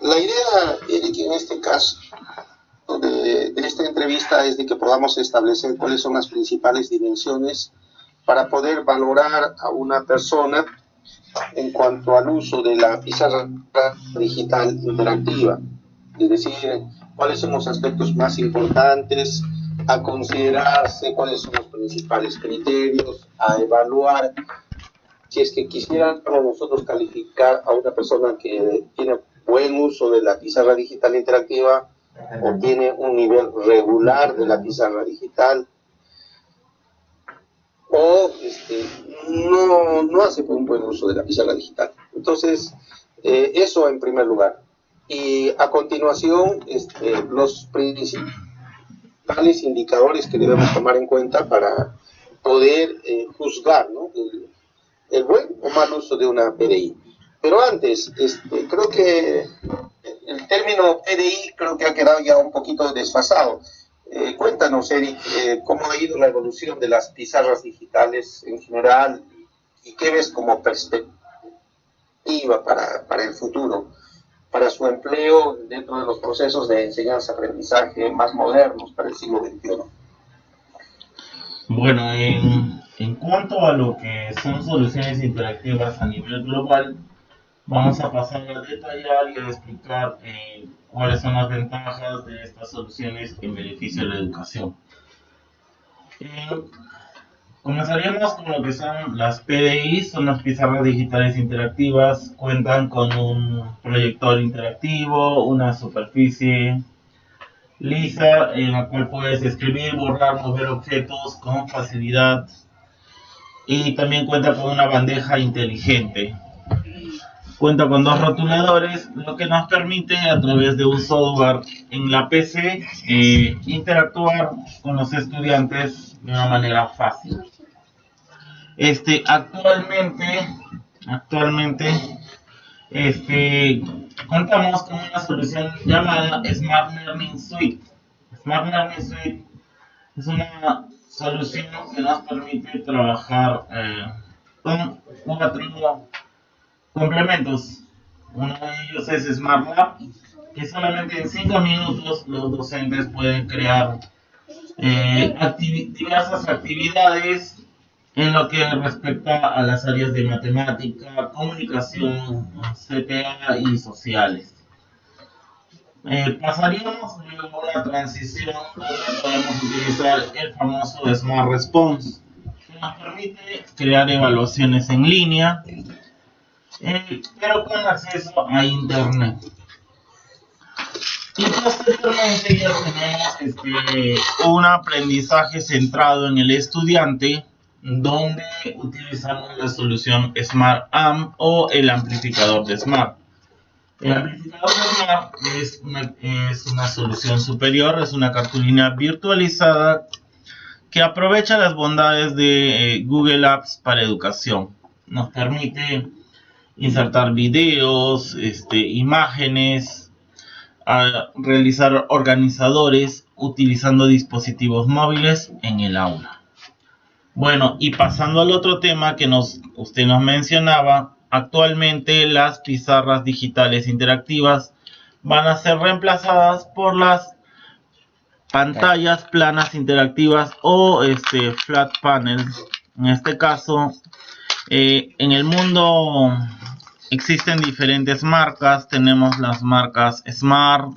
La idea, Eric, en este caso de esta entrevista es de que podamos establecer cuáles son las principales dimensiones para poder valorar a una persona en cuanto al uso de la pizarra digital interactiva, es decir, cuáles son los aspectos más importantes a considerarse, cuáles son los principales criterios a evaluar. Si es que quisiéramos nosotros calificar a una persona que tiene buen uso de la pizarra digital interactiva o tiene un nivel regular de la pizarra digital, o no hace un buen uso de la pizarra digital. Entonces, eso en primer lugar. Y a continuación, los principales indicadores que debemos tomar en cuenta para poder juzgar, ¿no?, el buen o mal uso de una PDI. Pero antes, creo que el término PDI creo que ha quedado ya un poquito desfasado. Cuéntanos, Eric, cómo ha ido la evolución de las pizarras digitales en general y qué ves como perspectiva para el futuro, para su empleo dentro de los procesos de enseñanza-aprendizaje más modernos para el siglo XXI. Bueno, en cuanto a lo que son soluciones interactivas a nivel global, vamos a pasar a detallar y a explicar cuáles son las ventajas de estas soluciones en beneficio de la educación. Comenzaríamos con lo que son las PDI, son las pizarras digitales interactivas, cuentan con un proyector interactivo, una superficie lisa en la cual puedes escribir, borrar, mover objetos con facilidad, y también cuenta con una bandeja inteligente. Cuenta con dos rotuladores, lo que nos permite a través de un software en la PC interactuar con los estudiantes de una manera fácil. Actualmente contamos con una solución llamada Smart Learning Suite. Smart Learning Suite es una solución que nos permite trabajar con 4 complementos. Uno de ellos es Smart Lab, que solamente en 5 minutos los docentes pueden crear diversas actividades en lo que respecta a las áreas de matemática, comunicación, CTA y sociales. Pasaríamos luego a la transición donde podemos utilizar el famoso Smart Response, que nos permite crear evaluaciones en línea, pero con acceso a internet. Y posteriormente ya tenemos un aprendizaje centrado en el estudiante, donde utilizamos la solución Smart Amp o el amplificador de Smart. El amplificador de Smart es una solución superior, es una cartulina virtualizada que aprovecha las bondades de Google Apps para educación. Nos permite insertar videos, imágenes, realizar organizadores utilizando dispositivos móviles en el aula. Bueno, y pasando al otro tema que usted nos mencionaba, actualmente las pizarras digitales interactivas van a ser reemplazadas por las pantallas planas interactivas o flat panels. En este caso, en el mundo existen diferentes marcas. Tenemos las marcas Smart,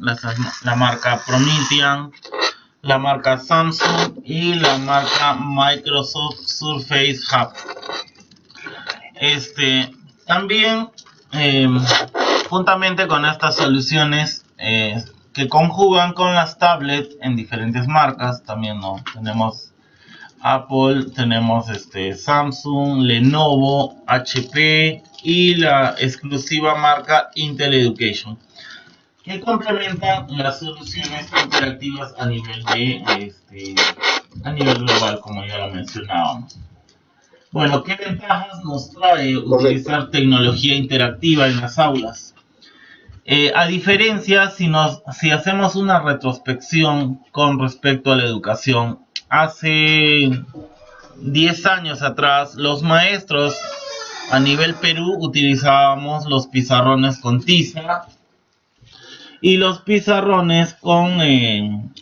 la marca Promethean, la marca Samsung y la marca Microsoft Surface Hub. También, juntamente con estas soluciones que conjugan con las tablets en diferentes marcas, también tenemos Apple, tenemos Samsung, Lenovo, HP y la exclusiva marca Intel Education, que complementan las soluciones interactivas a nivel global, como ya lo mencionábamos. Bueno, ¿qué ventajas nos trae utilizar tecnología interactiva en las aulas? A diferencia, si hacemos una retrospección con respecto a la educación, hace 10 años atrás, los maestros a nivel Perú utilizábamos los pizarrones con tiza, y los pizarrones con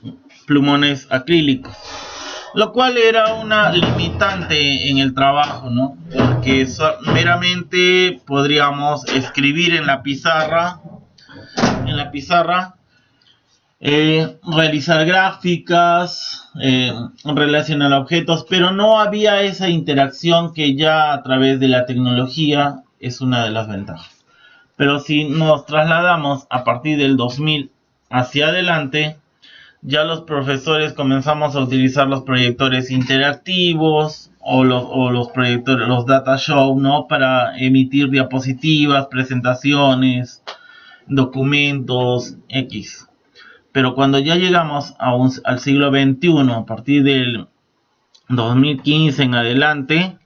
plumones acrílicos, lo cual era una limitante en el trabajo, ¿no? Porque meramente podríamos escribir en la pizarra, realizar gráficas, relacionar objetos, pero no había esa interacción que ya a través de la tecnología es una de las ventajas. Pero si nos trasladamos a partir del 2000 hacia adelante, ya los profesores comenzamos a utilizar los proyectores interactivos o los proyectores, los data show, ¿no? Para emitir diapositivas, presentaciones, documentos, X. Pero cuando ya llegamos al siglo XXI, a partir del 2015 en adelante,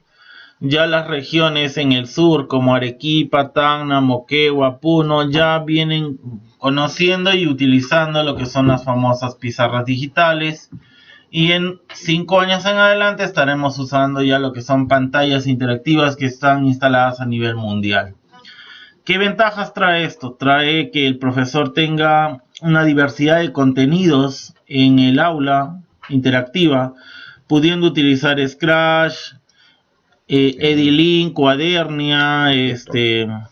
ya las regiones en el sur como Arequipa, Tacna, Moquegua, Puno ya vienen conociendo y utilizando lo que son las famosas pizarras digitales, y en 5 años en adelante estaremos usando ya lo que son pantallas interactivas que están instaladas a nivel mundial. ¿Qué ventajas trae esto? Trae que el profesor tenga una diversidad de contenidos en el aula interactiva, pudiendo utilizar Scratch, Edilink, Cuadernia,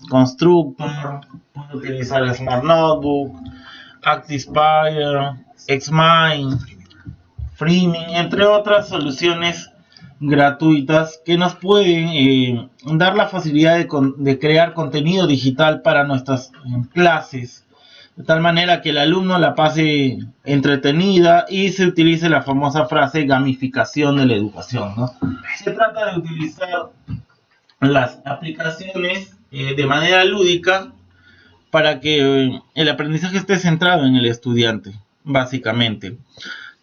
Constructor, puede utilizar Smart Notebook, ActiveSpire, Xmind, Freeming, entre otras soluciones gratuitas que nos pueden dar la facilidad de crear contenido digital para nuestras clases, de tal manera que el alumno la pase entretenida y se utilice la famosa frase gamificación de la educación, ¿no? Se trata de utilizar las aplicaciones de manera lúdica para que el aprendizaje esté centrado en el estudiante, básicamente.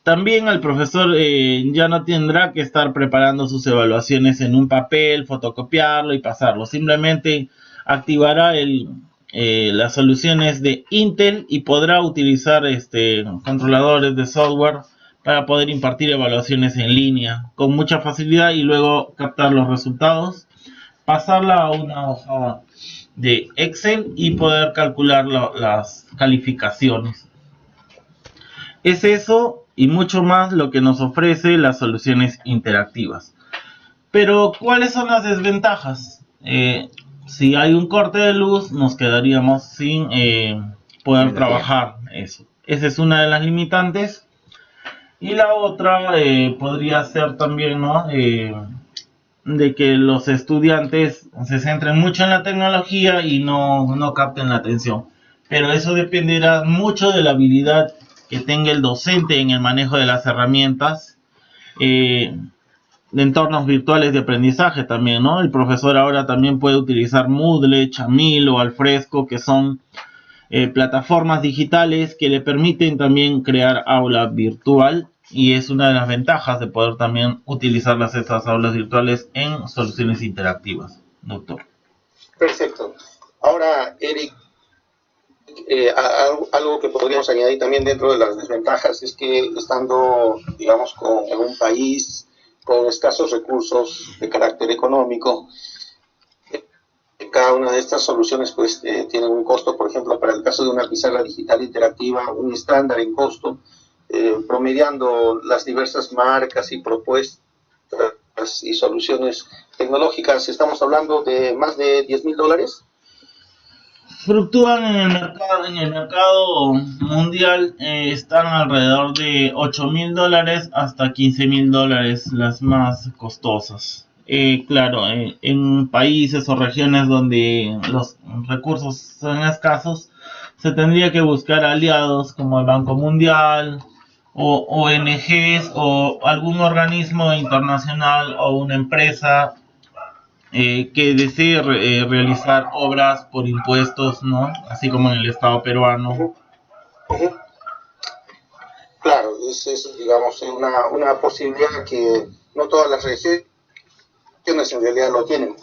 También el profesor ya no tendrá que estar preparando sus evaluaciones en un papel, fotocopiarlo y pasarlo. Simplemente activará las soluciones de Intel y podrá utilizar controladores de software para poder impartir evaluaciones en línea con mucha facilidad y luego captar los resultados, pasarla a una hoja de Excel y poder calcular las calificaciones. Es eso y mucho más lo que nos ofrece las soluciones interactivas. Pero, ¿cuáles son las desventajas? Si hay un corte de luz, nos quedaríamos sin poder trabajar eso. Esa es una de las limitantes. Y la otra podría ser también, ¿no? De que los estudiantes se centren mucho en la tecnología y no capten la atención. Pero eso dependerá mucho de la habilidad que tenga el docente en el manejo de las herramientas de entornos virtuales de aprendizaje también, ¿no? El profesor ahora también puede utilizar Moodle, Chamil o Alfresco, que son plataformas digitales que le permiten también crear aula virtual, y es una de las ventajas de poder también utilizar estas aulas virtuales en soluciones interactivas, doctor. Perfecto. Ahora, Eric, algo que podríamos añadir también dentro de las desventajas es que estando, digamos, en un país con escasos recursos de carácter económico, cada una de estas soluciones pues tiene un costo. Por ejemplo, para el caso de una pizarra digital interactiva, un estándar en costo, promediando las diversas marcas y propuestas y soluciones tecnológicas, estamos hablando de más de $10,000. Fluctúan en el mercado mundial, están alrededor de $8,000 hasta $15,000 las más costosas. Claro, en países o regiones donde los recursos son escasos, se tendría que buscar aliados como el Banco Mundial o ONGs o algún organismo internacional o una empresa que desee realizar obras por impuestos, ¿no? Así como en el Estado peruano. Claro, es digamos, una posibilidad que no todas las regiones en realidad lo tienen.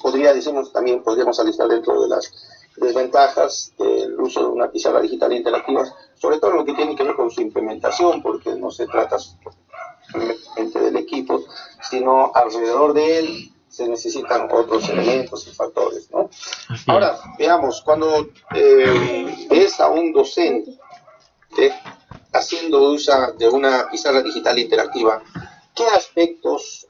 También podríamos alistar dentro de las desventajas del uso de una pizarra digital interactiva, sobre todo lo que tiene que ver con su implementación, porque no se trata solamente del equipo, sino alrededor de él se necesitan otros elementos y factores, ¿no? Ahora, veamos, cuando ves a un docente haciendo uso de una pizarra digital interactiva, ¿qué aspectos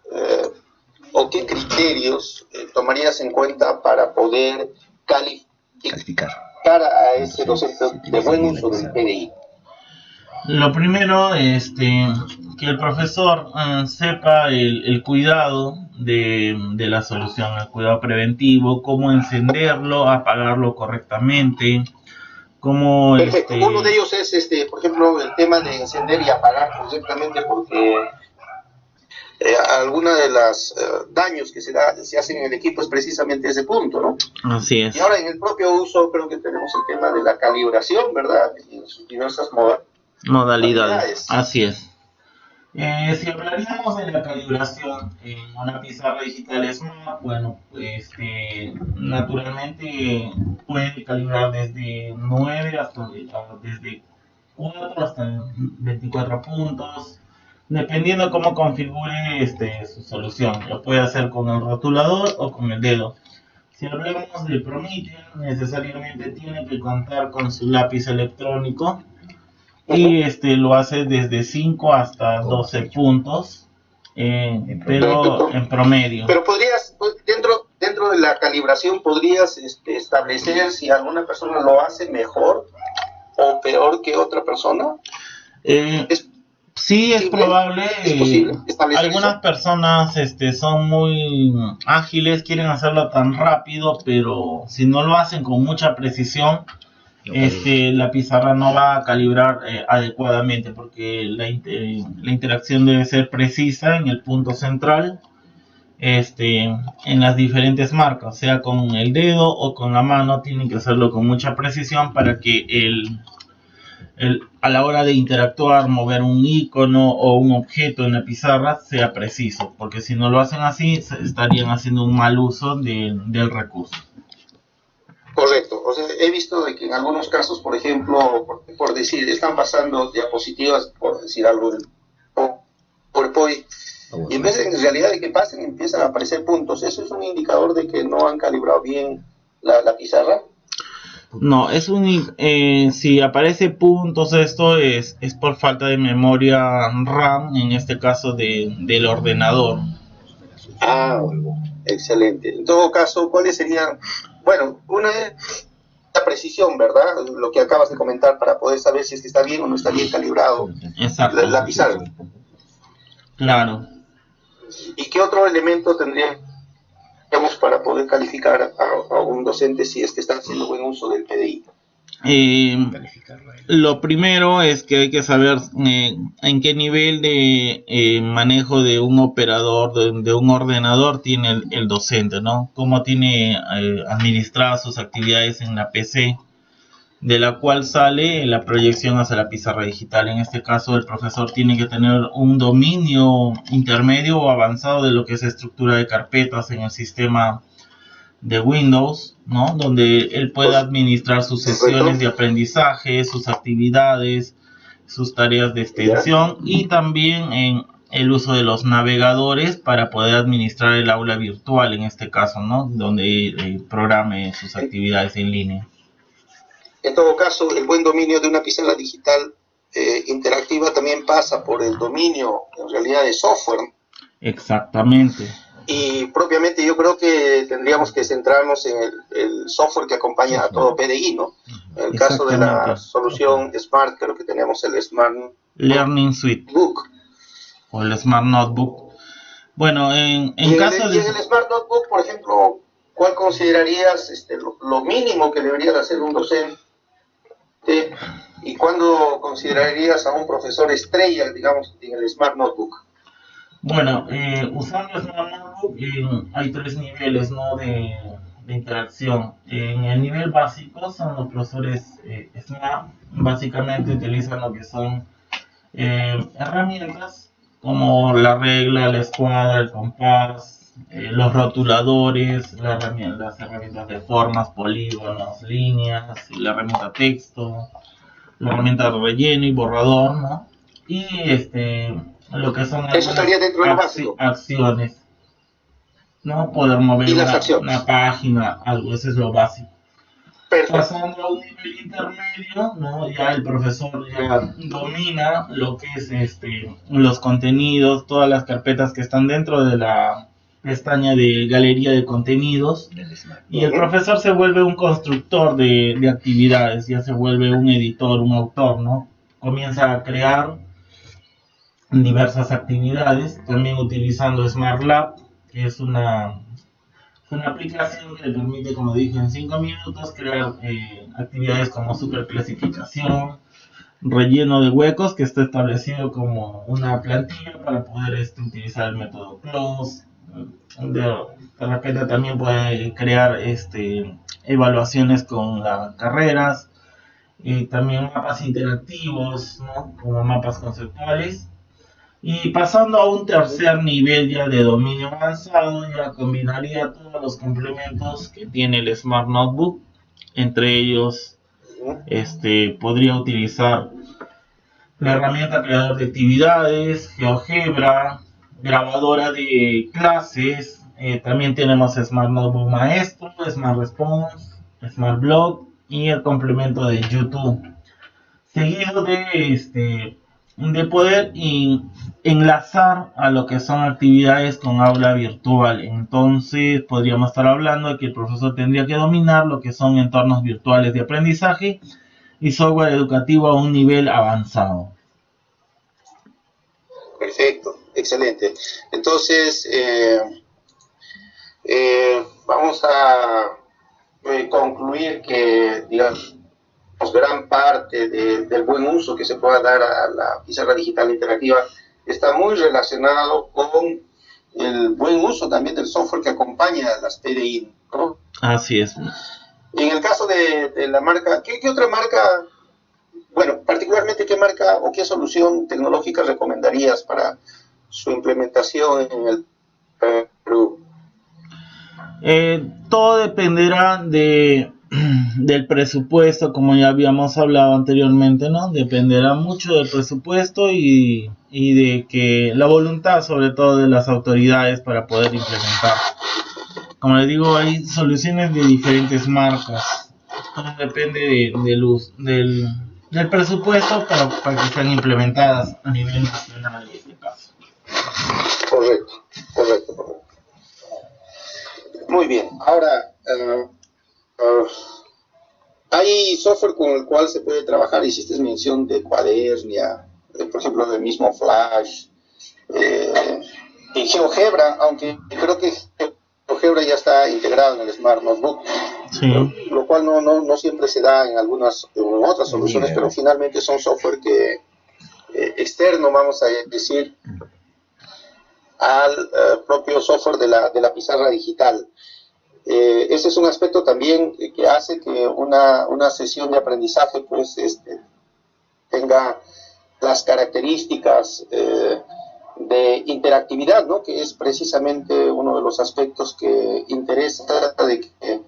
o qué criterios tomarías en cuenta para poder calificar a ese docente de buen uso del PDI? Lo primero, que el profesor sepa el cuidado de la solución, el cuidado preventivo, cómo encenderlo, apagarlo correctamente, cómo... Perfecto. Uno de ellos es, por ejemplo, el tema de encender y apagar correctamente, porque alguna de los daños que se hacen en el equipo es precisamente ese punto, ¿no? Así es. Y ahora en el propio uso creo que tenemos el tema de la calibración, ¿verdad? En sus diversas modalidades. Así es. Si hablaríamos de la calibración en una pizarra digital Smart, bueno, naturalmente puede calibrar desde 9 hasta desde 4 hasta 24 puntos, dependiendo cómo configure su solución. Lo puede hacer con el rotulador o con el dedo. Si hablamos de Promethean, necesariamente tiene que contar con su lápiz electrónico y lo hace desde 5 hasta 12 puntos, pero en promedio. Pero podrías, dentro de la calibración, podrías establecer si alguna persona lo hace mejor o peor que otra persona. Sí, es probable. ¿Es posible establecer algunas eso? Personas son muy ágiles, quieren hacerlo tan rápido, pero si no lo hacen con mucha precisión, la pizarra no va a calibrar adecuadamente, porque la interacción debe ser precisa en el punto central, en las diferentes marcas, sea con el dedo o con la mano. Tienen que hacerlo con mucha precisión para que a la hora de interactuar, mover un icono o un objeto en la pizarra sea preciso, porque si no lo hacen así, estarían haciendo un mal uso del recurso. Correcto. O sea, he visto de que en algunos casos, por ejemplo, por decir, están pasando diapositivas, por decir algo, del PowerPoint, y en vez de en realidad de que pasen, empiezan a aparecer puntos. ¿Eso es un indicador de que no han calibrado bien la pizarra? No, si aparece puntos, esto es por falta de memoria RAM, en este caso del ordenador. Ah, excelente. En todo caso, ¿cuáles serían? Bueno, una es la precisión, ¿verdad? Lo que acabas de comentar, para poder saber si es que está bien o no está bien calibrado la pizarra. Claro. ¿Y qué otro elemento tendríamos para poder calificar a un docente si es que está haciendo buen uso del PDI? Lo primero es que hay que saber en qué nivel de manejo de un operador, de un ordenador tiene el docente, ¿no? Cómo tiene administradas sus actividades en la PC, de la cual sale la proyección hacia la pizarra digital. En este caso, el profesor tiene que tener un dominio intermedio o avanzado de lo que es estructura de carpetas en el sistema de Windows, ¿no? Donde él pueda administrar sus sesiones de aprendizaje, sus actividades, sus tareas de extensión, y también en el uso de los navegadores para poder administrar el aula virtual, en este caso, ¿no? Donde programe sus actividades en línea. En todo caso, el buen dominio de una pizarra digital interactiva también pasa por el dominio, en realidad, de software. Exactamente. Y propiamente yo creo que tendríamos que centrarnos en el software que acompaña a todo PDI, ¿no? En el caso de la solución Smart, creo que tenemos el Smart Learning Suite Book o el Smart Notebook. Bueno, en caso de... Y en el Smart Notebook, por ejemplo, ¿cuál considerarías lo mínimo que debería de hacer un docente? ¿Y cuándo considerarías a un profesor estrella, digamos, en el Smart Notebook? Bueno, usando el Smart Notebook hay 3 niveles, ¿no? de interacción. En el nivel básico son los profesores Smart. Básicamente utilizan lo que son herramientas como la regla, la escuadra, el compás, los rotuladores, las herramientas de formas, polígonos, líneas, la herramienta texto, la herramienta de relleno y borrador, ¿no? Y lo que son eso estaría dentro de lo básico. Acciones, ¿no? Poder mover una página, algo, eso es lo básico. Pasando a un nivel intermedio, ¿no? Ya el profesor ya domina lo que es los contenidos, todas las carpetas que están dentro de la pestaña de galería de contenidos, y el profesor se vuelve un constructor de actividades, ya se vuelve un editor, un autor, ¿no? Comienza a crear diversas actividades, también utilizando SmartLab, que es una aplicación que le permite, como dije, en 5 minutos crear actividades como superclasificación, relleno de huecos, que está establecido como una plantilla para poder utilizar el método close. De repente también puede crear evaluaciones con las carreras, también mapas interactivos, ¿no? Como mapas conceptuales. Y pasando a un tercer nivel ya de dominio avanzado, ya combinaría todos los complementos que tiene el Smart Notebook. Entre ellos, podría utilizar la herramienta creador de actividades, GeoGebra, grabadora de clases. También tenemos Smart Notebook Maestro, Smart Response, Smart Blog y el complemento de YouTube. Seguido de poder enlazar a lo que son actividades con aula virtual. Entonces podríamos estar hablando de que el profesor tendría que dominar lo que son entornos virtuales de aprendizaje y software educativo a un nivel avanzado. Perfecto, excelente. Entonces, vamos a concluir que, digamos, gran parte del buen uso que se pueda dar a la pizarra digital interactiva está muy relacionado con el buen uso también del software que acompaña a las PDI, ¿no? Así es. En el caso de la marca, ¿qué otra marca, bueno, particularmente qué marca o qué solución tecnológica recomendarías para su implementación en el Perú? Todo dependerá del presupuesto, como ya habíamos hablado anteriormente, ¿no? Dependerá mucho del presupuesto y de que la voluntad, sobre todo, de las autoridades para poder implementar. Como les digo, hay soluciones de diferentes marcas. Todo depende del presupuesto para que sean implementadas a nivel nacional en este caso. Correcto. Muy bien. Ahora, hay software con el cual se puede trabajar. Hiciste mención de Quadernia, por ejemplo, del mismo Flash, y GeoGebra, aunque creo que GeoGebra ya está integrado en el Smart Notebook, sí. Lo cual no siempre se da en otras soluciones, pero finalmente son software que externo, vamos a decir, al propio software de la pizarra digital. Ese es un aspecto también que hace que una sesión de aprendizaje pues tenga las características de interactividad, ¿no? Que es precisamente uno de los aspectos que interesa de que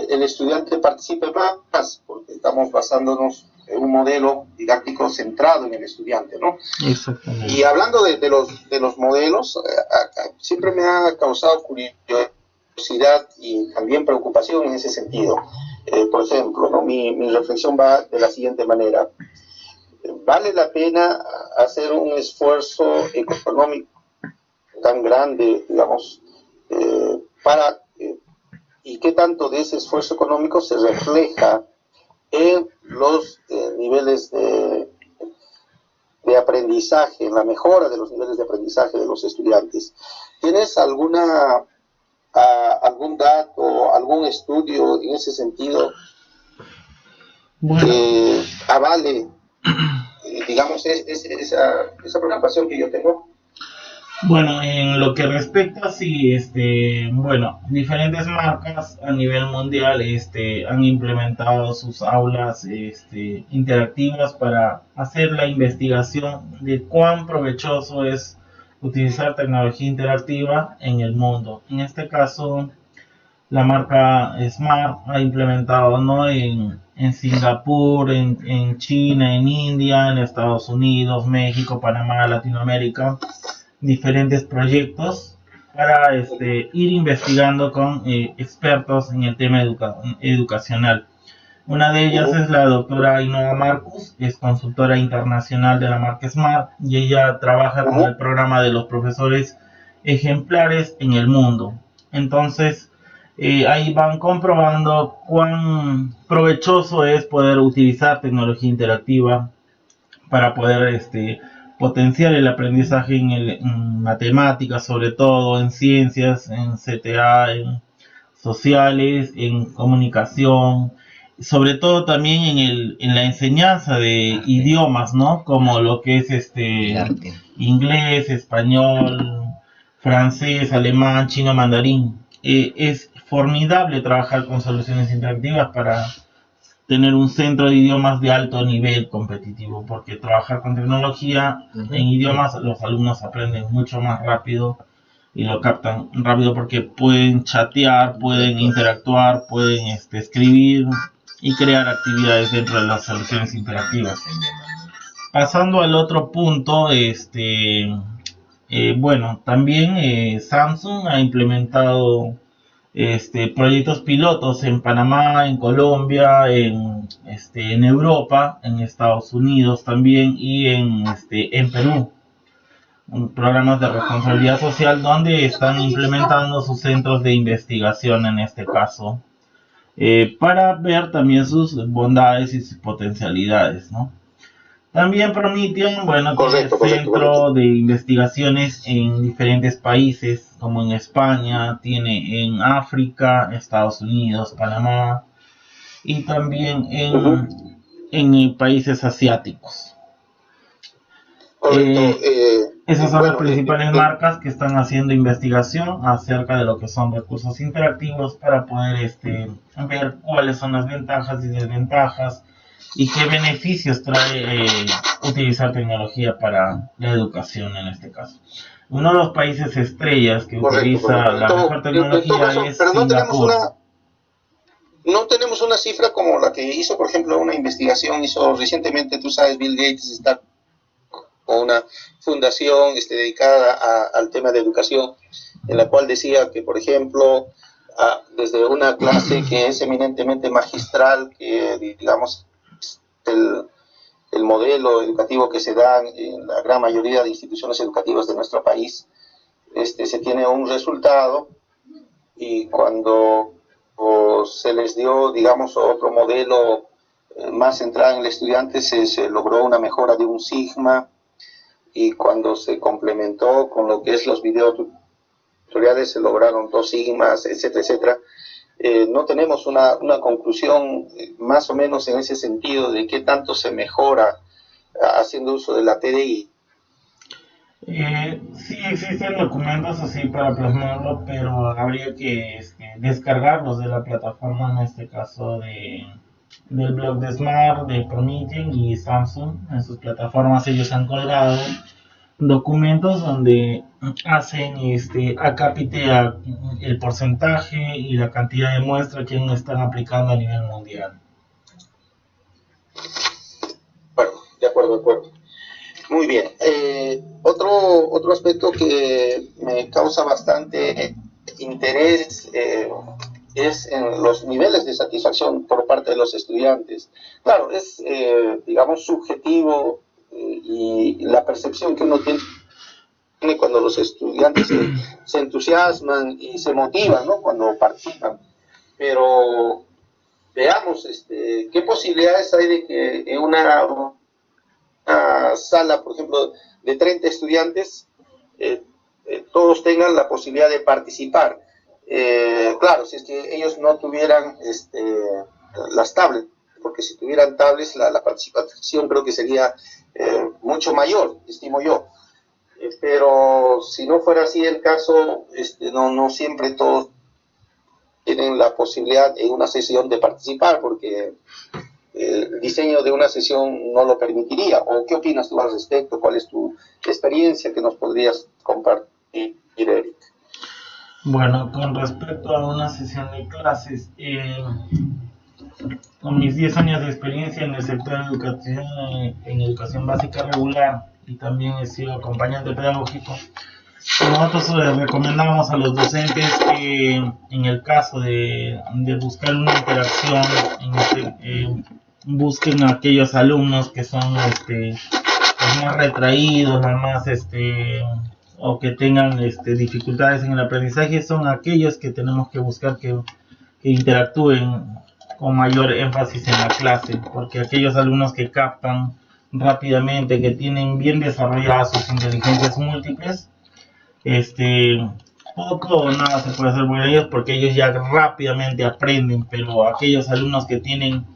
el estudiante participe más, porque estamos basándonos en un modelo didáctico centrado en el estudiante, ¿no? Exactamente. Y hablando de los modelos, siempre me ha causado curiosidad y también preocupación en ese sentido. Por ejemplo, ¿no? Mi reflexión va de la siguiente manera. ¿Vale la pena hacer un esfuerzo económico tan grande, digamos, y qué tanto de ese esfuerzo económico se refleja en los niveles de aprendizaje, en la mejora de los niveles de aprendizaje de los estudiantes? ¿Tienes algún dato, algún estudio en ese sentido que avale, digamos, esa preocupación que yo tengo? Bueno, en lo que respecta, sí, diferentes marcas a nivel mundial, han implementado sus aulas, interactivas para hacer la investigación de cuán provechoso es utilizar tecnología interactiva en el mundo. En este caso, la marca Smart ha implementado, ¿no? En Singapur, en China, en India, en Estados Unidos, México, Panamá, Latinoamérica, diferentes proyectos para ir investigando con expertos en el tema educacional. Una de ellas es la doctora Ainhoa Marcus, es consultora internacional de la marca Smart y ella trabaja con el programa de los profesores ejemplares en el mundo. Entonces, ahí van comprobando cuán provechoso es poder utilizar tecnología interactiva para poder potenciar el aprendizaje en matemáticas, sobre todo en ciencias, en CTA, en sociales, en comunicación, sobre todo también en la enseñanza de idiomas, ¿no? Como lo que es inglés, español, francés, alemán, chino, mandarín. Es formidable trabajar con soluciones interactivas para tener un centro de idiomas de alto nivel competitivo, porque trabajar con tecnología en idiomas, los alumnos aprenden mucho más rápido y lo captan rápido porque pueden chatear, pueden interactuar, pueden escribir y crear actividades dentro de las soluciones interactivas. Pasando al otro punto, bueno, también Samsung ha implementado proyectos pilotos en Panamá, en Colombia, en Europa, en Estados Unidos también y en Perú. Programas de responsabilidad social donde están implementando sus centros de investigación en este caso, para ver también sus bondades y sus potencialidades, ¿no? También Promethean, bueno, tiene centro de investigaciones en diferentes países, como en España, tiene en África, Estados Unidos, Panamá, y también en países asiáticos. Esas son las principales marcas que están haciendo investigación acerca de lo que son recursos interactivos para poder ver cuáles son las ventajas y desventajas y qué beneficios trae utilizar tecnología para la educación en este caso. Uno de los países estrellas que utiliza la mejor tecnología es Singapur. No tenemos una cifra como la que hizo, por ejemplo, una investigación hizo recientemente, tú sabes, Bill Gates está con una fundación dedicada al tema de educación, en la cual decía que, por ejemplo, desde una clase que es eminentemente magistral, que digamos el modelo educativo que se da en la gran mayoría de instituciones educativas de nuestro país, se tiene un resultado, y cuando se les dio, digamos, otro modelo más centrado en el estudiante, se logró una mejora de un sigma, y cuando se complementó con lo que es los videotutoriales se lograron 2 sigmas, etcétera, etcétera. No tenemos una conclusión más o menos en ese sentido de qué tanto se mejora haciendo uso de la TDI. Sí existen documentos así para plasmarlo, pero habría que descargarlos de la plataforma, en este caso del blog de Smart, de Promethean y Samsung. En sus plataformas ellos han colgado documentos donde hacen acápite el porcentaje y la cantidad de muestras que están aplicando a nivel mundial. Bueno, de acuerdo. Muy bien. Otro aspecto que me causa bastante interés es en los niveles de satisfacción por parte de los estudiantes. Claro, es, digamos, subjetivo, y la percepción que uno tiene cuando los estudiantes se entusiasman y se motivan, ¿no?, cuando participan. Pero veamos qué posibilidades hay de que en una sala, por ejemplo, de 30 estudiantes, todos tengan la posibilidad de participar. Claro, si es que ellos no tuvieran las tablets, porque si tuvieran tablets la participación creo que sería mucho mayor, estimo yo. Pero si no fuera así el caso, no siempre todos tienen la posibilidad en una sesión de participar, porque el diseño de una sesión no lo permitiría. ¿O qué opinas tú al respecto? ¿Cuál es tu experiencia que nos podrías compartir, Eric? Bueno, con respecto a una sesión de clases, con mis 10 años de experiencia en el sector de educación, en educación básica regular, y también he sido acompañante pedagógico, Nosotros recomendamos a los docentes que en el caso de buscar una interacción, busquen a aquellos alumnos que son los más retraídos, los más o que tengan dificultades en el aprendizaje. Son aquellos que tenemos que buscar que interactúen con mayor énfasis en la clase, porque aquellos alumnos que captan rápidamente, que tienen bien desarrolladas sus inteligencias múltiples, poco o nada se puede hacer por ellos, porque ellos ya rápidamente aprenden. Pero aquellos alumnos que tienen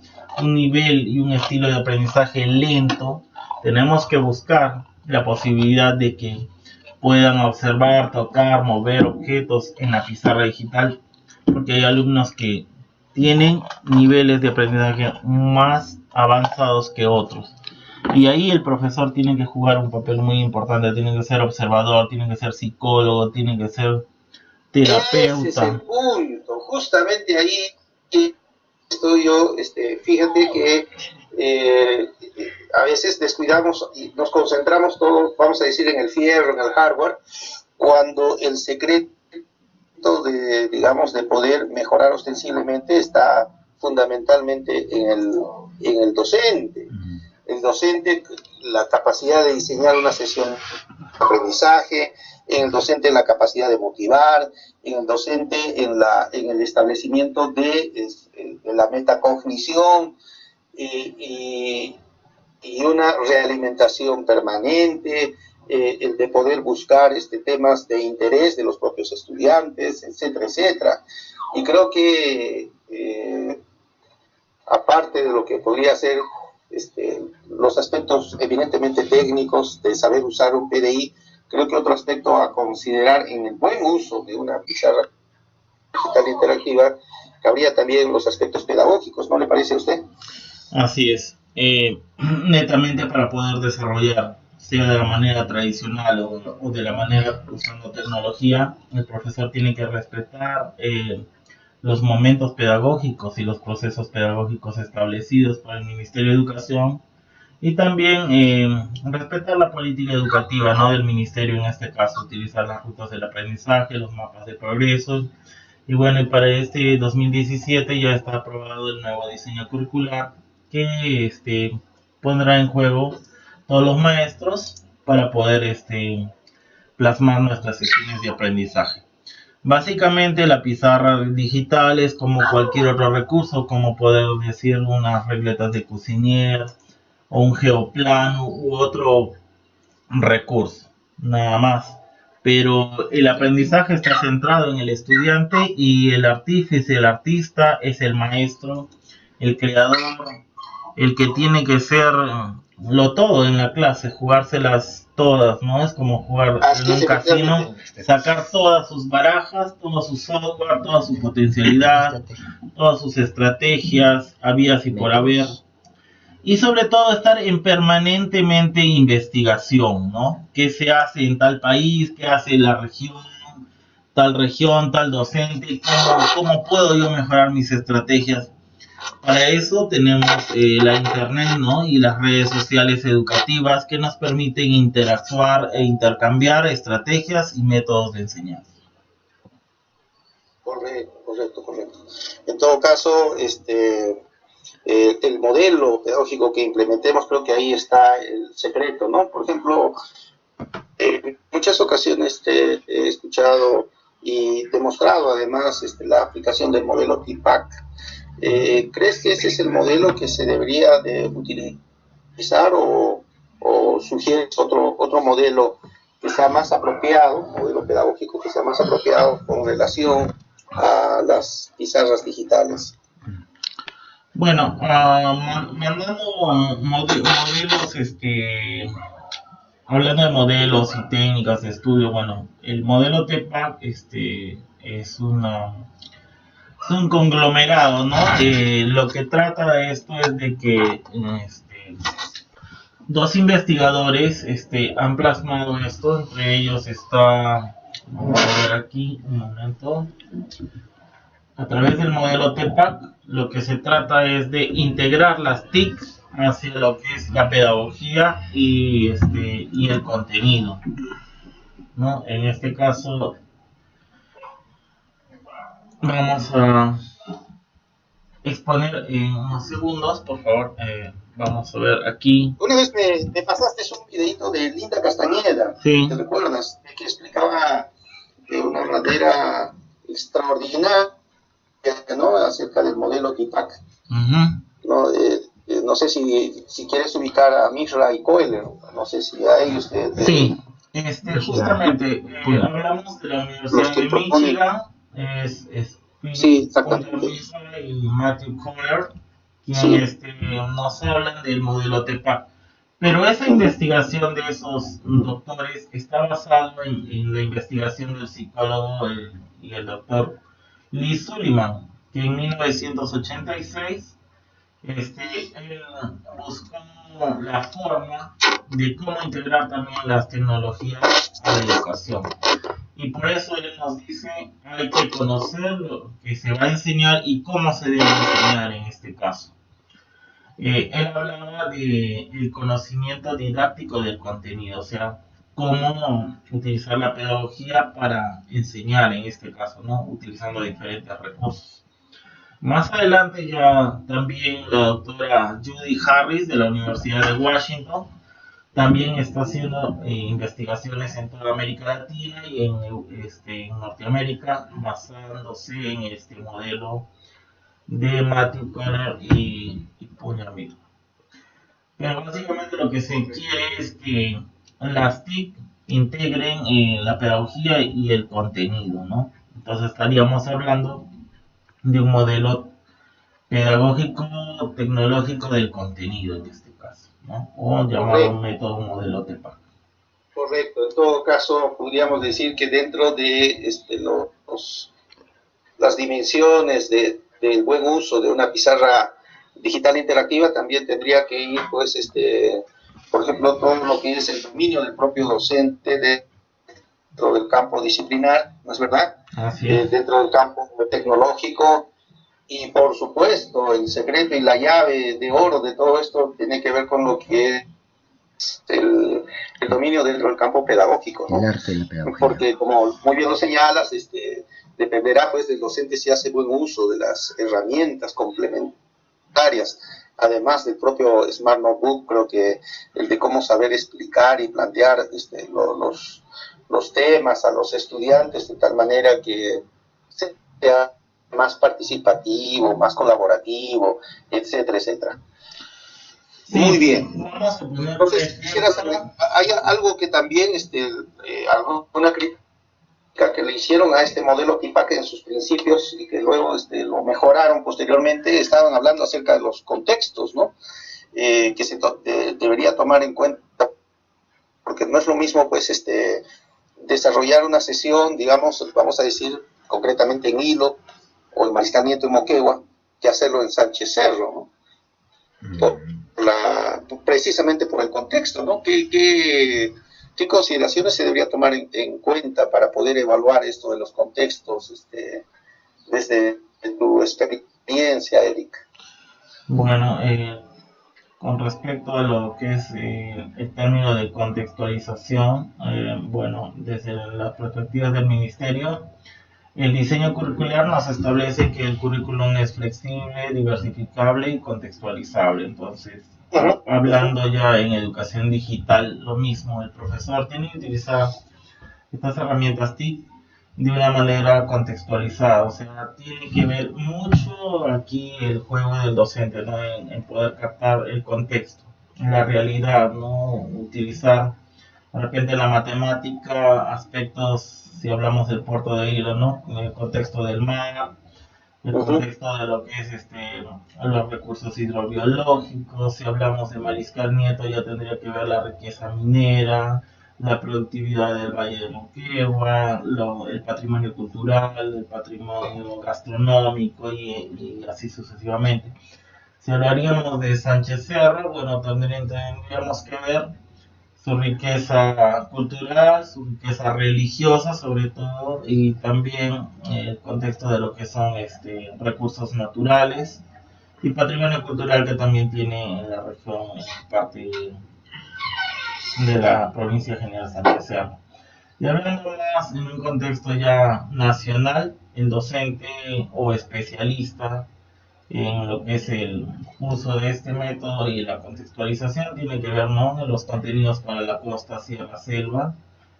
un nivel y un estilo de aprendizaje lento, tenemos que buscar la posibilidad de que puedan observar, tocar, mover objetos en la pizarra digital, porque hay alumnos que tienen niveles de aprendizaje más avanzados que otros. Y ahí el profesor tiene que jugar un papel muy importante, tiene que ser observador, tiene que ser psicólogo, tiene que ser terapeuta. Ese es el punto, justamente ahí estoy yo. Fíjate que a veces descuidamos y nos concentramos todos, vamos a decir, en el fierro, en el hardware, cuando el secreto de poder mejorar ostensiblemente está fundamentalmente en el docente. El docente, la capacidad de diseñar una sesión de aprendizaje, en el docente la capacidad de motivar, en el docente en el establecimiento de la metacognición y una realimentación permanente, el de poder buscar temas de interés de los propios estudiantes, etcétera, etcétera. Y creo que aparte de lo que podría ser los aspectos evidentemente técnicos de saber usar un PDI, creo que otro aspecto a considerar en el buen uso de una pizarra digital interactiva cabría también los aspectos pedagógicos, ¿no le parece a usted? Así es. Netamente para poder desarrollar, sea de la manera tradicional o de la manera usando tecnología, el profesor tiene que respetar los momentos pedagógicos y los procesos pedagógicos establecidos por el Ministerio de Educación, y también respetar la política educativa, ¿no?, del ministerio, en este caso utilizar las rutas del aprendizaje, los mapas de progreso. Y bueno, y para este 2017 ya está aprobado el nuevo diseño curricular que pondrá en juego todos los maestros para poder plasmar nuestras sesiones de aprendizaje. Básicamente la pizarra digital es como cualquier otro recurso, como poder decir unas regletas de Cuisinier o un geoplano u otro recurso, nada más. Pero el aprendizaje está centrado en el estudiante, y el artífice, el artista es el maestro, el creador, el que tiene que ser lo todo en la clase, jugárselas todas, ¿no? Es como jugar en un casino, sacar todas sus barajas, todo su software, toda su potencialidad, todas sus estrategias, habidas y por haber. Y sobre todo estar en permanentemente investigación, ¿no? ¿Qué se hace en tal país? ¿Qué hace la región, tal docente? ¿Cómo puedo yo mejorar mis estrategias? Para eso tenemos la internet, ¿no?, y las redes sociales educativas que nos permiten interactuar e intercambiar estrategias y métodos de enseñanza. Correcto. En todo caso, el modelo pedagógico que implementemos, creo que ahí está el secreto, ¿no? Por ejemplo, en muchas ocasiones he escuchado y demostrado además la aplicación del modelo TPACK. ¿Crees que ese es el modelo que se debería de utilizar o sugieres otro modelo que sea más apropiado, modelo pedagógico que sea más apropiado con relación a las pizarras digitales? Bueno, mandando modelos, hablando de modelos y técnicas de estudio, bueno, el modelo TPACK es un conglomerado, ¿no? Lo que trata de esto es de que dos investigadores han plasmado esto. Entre ellos está, vamos a ver aquí un momento, a través del modelo TPACK, lo que se trata es de integrar las TIC hacia lo que es la pedagogía y el contenido. ¿no? En este caso, vamos a exponer en unos segundos, por favor. Vamos a ver aquí. Una vez me pasaste un videito de Linda Castañeda, Sí. ¿te recuerdas? Que explicaba de una manera extraordinaria, ¿no? Acerca del modelo TIPAC. ¿No? No sé si quieres ubicar a Mishra y Kohler, no sé si a ellos Sí, justamente hablamos de la Universidad de Michigan, es sí, exactamente. Mishra y Matthew Kohler, quien Sí. nos hablan del modelo TEPAC. Pero esa investigación de esos doctores está basada en la investigación del psicólogo y el doctor Lee Sullivan, que en 1986 él buscó la forma de cómo integrar también las tecnologías a la educación. Y por eso él nos dice, hay que conocer lo que se va a enseñar y cómo se debe enseñar en este caso. Él hablaba del conocimiento didáctico del contenido, o sea, cómo utilizar la pedagogía para enseñar en este caso, ¿no? Utilizando diferentes recursos. Más adelante ya también la doctora Judy Harris de la Universidad de Washington también está haciendo investigaciones en toda América Latina y en Norteamérica basándose en este modelo de Matthew Kohler y Puñamito. Pero básicamente lo que se quiere es que las TIC integren la pedagogía y el contenido, ¿no? Entonces estaríamos hablando de un modelo pedagógico tecnológico del contenido en este caso, ¿no? O llamado un método modelo TEPAC. Correcto, en todo caso podríamos decir que dentro de las dimensiones del buen uso de una pizarra digital interactiva también tendría que ir, pues, por ejemplo, todo lo que es el dominio del propio docente dentro del campo disciplinar, ¿no es verdad? Así es. Dentro del campo tecnológico. Y por supuesto, el secreto y la llave de oro de todo esto tiene que ver con lo que es el dominio dentro del campo pedagógico, ¿no? El arte de la pedagogía. Porque como muy bien lo señalas, dependerá pues del docente si hace buen uso de las herramientas complementarias, además del propio Smart Notebook. Creo que el de cómo saber explicar y plantear los temas a los estudiantes de tal manera que sea más participativo, más colaborativo, etcétera, etcétera. Sí, muy bien. Vamos a poner Entonces, quisiera saber, hay algo que también, una crítica que le hicieron a este modelo TIPAC en sus principios y que luego lo mejoraron posteriormente, estaban hablando acerca de los contextos, ¿no? Que se debería tomar en cuenta, porque no es lo mismo, pues, desarrollar una sesión, digamos, vamos a decir concretamente en Hilo o en Mariscal Nieto y Moquegua, que hacerlo en Sánchez Cerro, ¿no? Precisamente por el contexto, ¿no? ¿Qué consideraciones se debería tomar en cuenta para poder evaluar esto de los contextos desde tu experiencia, Eric? Bueno, con respecto a lo que es el término de contextualización, bueno, desde la perspectiva del Ministerio, el diseño curricular nos establece que el currículum es flexible, diversificable y contextualizable. Entonces, hablando ya en educación digital, lo mismo, el profesor tiene que utilizar estas herramientas TIC de una manera contextualizada, o sea, tiene que ver mucho aquí el juego del docente, ¿no? En poder captar el contexto, la realidad, ¿no? Utilizar de repente la matemática, aspectos, si hablamos del puerto de Hilo, ¿no? En el contexto del mar, el contexto de lo que es los recursos hidrobiológicos. Si hablamos de Mariscal Nieto, ya tendría que ver la riqueza minera, la productividad del Valle de Moquegua, el patrimonio cultural, el patrimonio gastronómico y así sucesivamente. Si hablaríamos de Sánchez Cerro, bueno, también tendríamos que ver su riqueza cultural, su riqueza religiosa sobre todo, y también el contexto de lo que son recursos naturales y patrimonio cultural que también tiene en la región, en parte de la provincia general Sánchez Cerro. Y hablando más en un contexto ya nacional, el docente o especialista en lo que es el uso de este método y la contextualización tiene que ver, ¿no?, en los contenidos para la costa, sierra, selva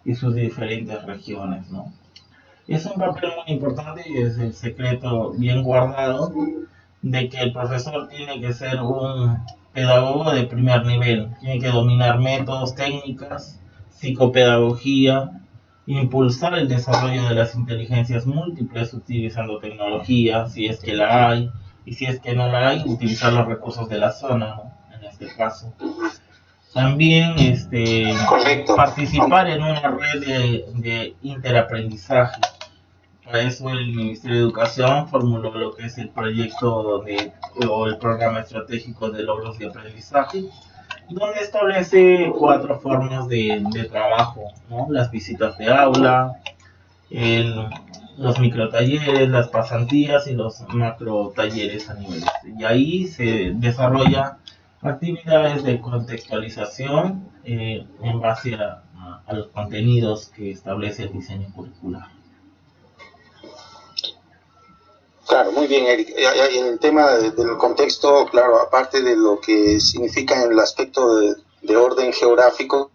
y sus diferentes regiones, ¿no? Es un papel muy importante y es el secreto bien guardado de que el profesor tiene que ser un pedagogo de primer nivel, tiene que dominar métodos, técnicas, psicopedagogía, impulsar el desarrollo de las inteligencias múltiples utilizando tecnología, si es que la hay, y si es que no la hay, utilizar los recursos de la zona, ¿no?, en este caso. También Correcto. participar en una red de interaprendizaje. Para eso el Ministerio de Educación formuló lo que es el proyecto o el programa estratégico de logros de aprendizaje, donde establece 4 formas de trabajo, ¿no? Las visitas de aula, el, los microtalleres, las pasantías y los macro talleres a nivel. Y ahí se desarrolla actividades de contextualización en base a los contenidos que establece el diseño curricular. Claro, muy bien, Eric. Y en el tema del contexto, claro, aparte de lo que significa en el aspecto de orden geográfico,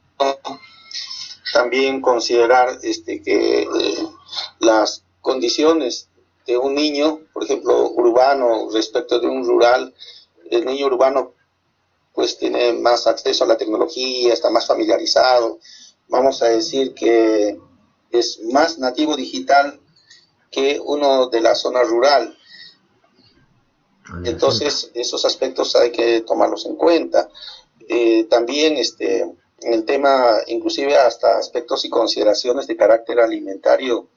también considerar que las condiciones de un niño, por ejemplo, urbano respecto de un rural, el niño urbano pues tiene más acceso a la tecnología, está más familiarizado, vamos a decir que es más nativo digital que uno de la zona rural. Entonces, esos aspectos hay que tomarlos en cuenta. También en el tema, inclusive hasta aspectos y consideraciones de carácter alimentario,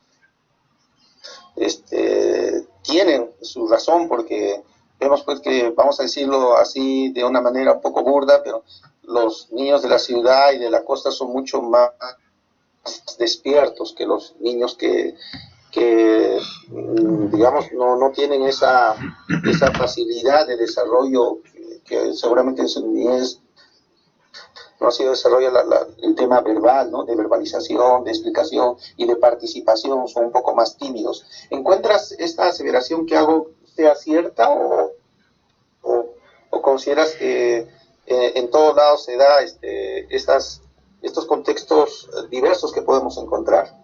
tienen su razón, porque vemos pues que, vamos a decirlo así de una manera un poco burda, pero los niños de la ciudad y de la costa son mucho más despiertos que los niños que digamos, no tienen esa facilidad de desarrollo que seguramente en su niñez no ha sido desarrollado el tema verbal, ¿no?, de verbalización, de explicación y de participación, son un poco más tímidos. ¿Encuentras esta aseveración que hago sea cierta o consideras que en todos lados se da estos contextos diversos que podemos encontrar?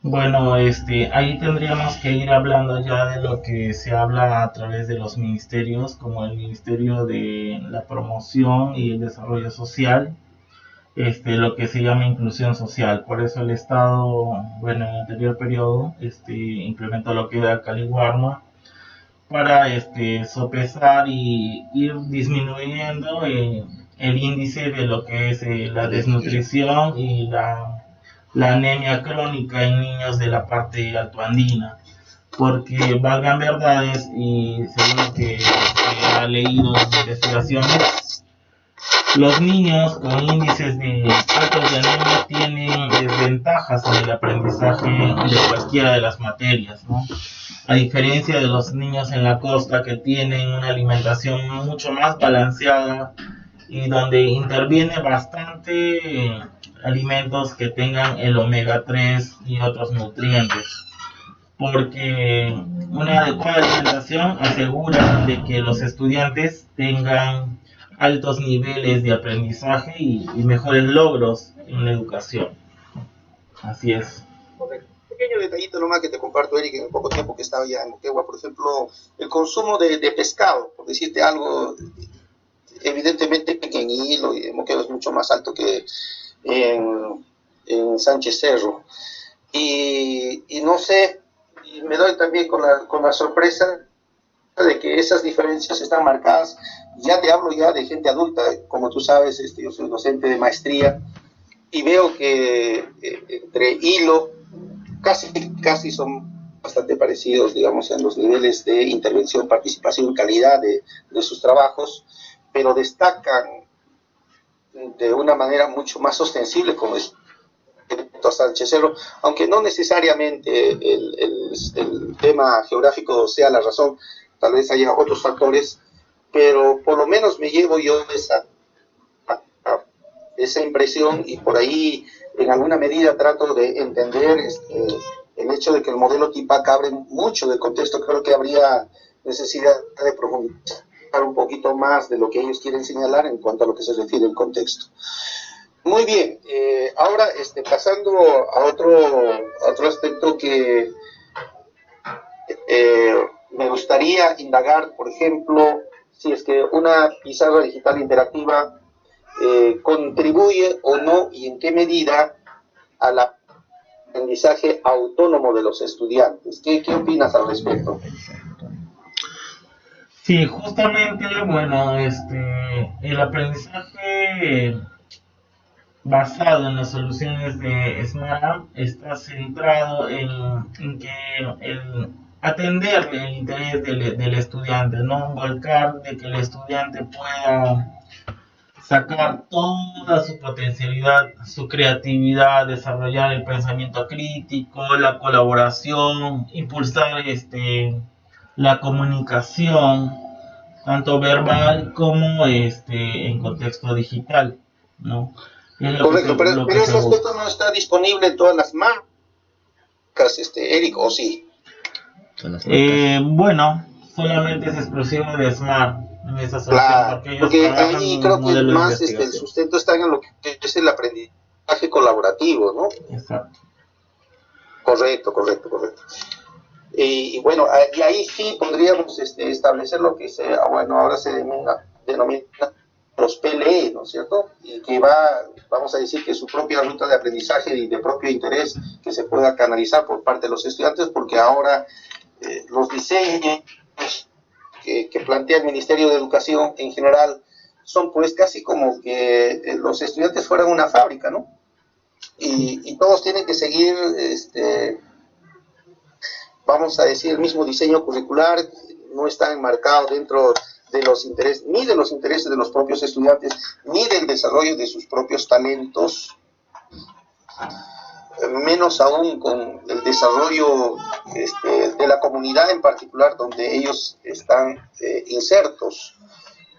Bueno, ahí tendríamos que ir hablando ya de lo que se habla a través de los ministerios, como el Ministerio de la Promoción y el Desarrollo Social, lo que se llama inclusión social. Por eso el Estado, bueno, en el anterior periodo, implementó lo que era Caliwarma para sopesar y ir disminuyendo el índice de lo que es la desnutrición y la anemia crónica en niños de la parte altoandina, porque valgan verdades y según lo que se ha leído en investigaciones, los niños con índices de altos de anemia tienen desventajas en el aprendizaje de cualquiera de las materias, ¿no? A diferencia de los niños en la costa que tienen una alimentación mucho más balanceada y donde interviene bastante alimentos que tengan el omega 3 y otros nutrientes, porque una adecuada alimentación asegura de que los estudiantes tengan altos niveles de aprendizaje y mejores logros en la educación. Así es. Pequeño detallito nomás que te comparto, Eric, en el poco tiempo que estaba ya en Moquegua, por ejemplo, el consumo de pescado, por decirte algo, evidentemente que en Hilo y en Moquegua es mucho más alto que en Sánchez Cerro. Y no sé, y me doy también con la sorpresa de que esas diferencias están marcadas. Ya te hablo ya de gente adulta, como tú sabes, yo soy docente de maestría y veo que entre Hilo casi son bastante parecidos, digamos, en los niveles de intervención, participación y calidad de sus trabajos, pero destacan de una manera mucho más ostensible como es Sánchez Cerro, aunque no necesariamente el tema geográfico sea la razón, tal vez haya otros factores, pero por lo menos me llevo yo esa esa impresión y por ahí en alguna medida trato de entender el hecho de que el modelo TIPAC abre mucho del contexto. Creo que habría necesidad de profundizar un poquito más de lo que ellos quieren señalar en cuanto a lo que se refiere al contexto. Muy bien, ahora pasando a otro aspecto que me gustaría indagar, por ejemplo, si es que una pizarra digital interactiva contribuye o no y en qué medida al aprendizaje autónomo de los estudiantes. ¿Qué opinas al respecto? Sí, justamente, bueno, el aprendizaje basado en las soluciones de SmartApp está centrado en que atender el interés del estudiante, no volcar de que el estudiante pueda sacar toda su potencialidad, su creatividad, desarrollar el pensamiento crítico, la colaboración, impulsar la comunicación, tanto verbal como en contexto digital, ¿no? Correcto, pero ese aspecto no está disponible en todas las marcas, Eric, ¿o sí? Bueno, solamente es exclusivo de Smart en esa solución, claro, porque ahí creo que más el sustento está en lo que es el aprendizaje colaborativo, ¿no? Exacto. Correcto. Y bueno, y ahí sí podríamos establecer lo que ahora se denomina los PLE, ¿no es cierto? Y que vamos a decir que su propia ruta de aprendizaje y de propio interés que se pueda canalizar por parte de los estudiantes, porque ahora los diseños que plantea el Ministerio de Educación en general son pues casi como que los estudiantes fueran una fábrica, ¿no? Y todos tienen que seguir, vamos a decir, el mismo diseño curricular, no está enmarcado dentro de los intereses, ni de los intereses de los propios estudiantes, ni del desarrollo de sus propios talentos, menos aún con el desarrollo de la comunidad en particular donde ellos están insertos.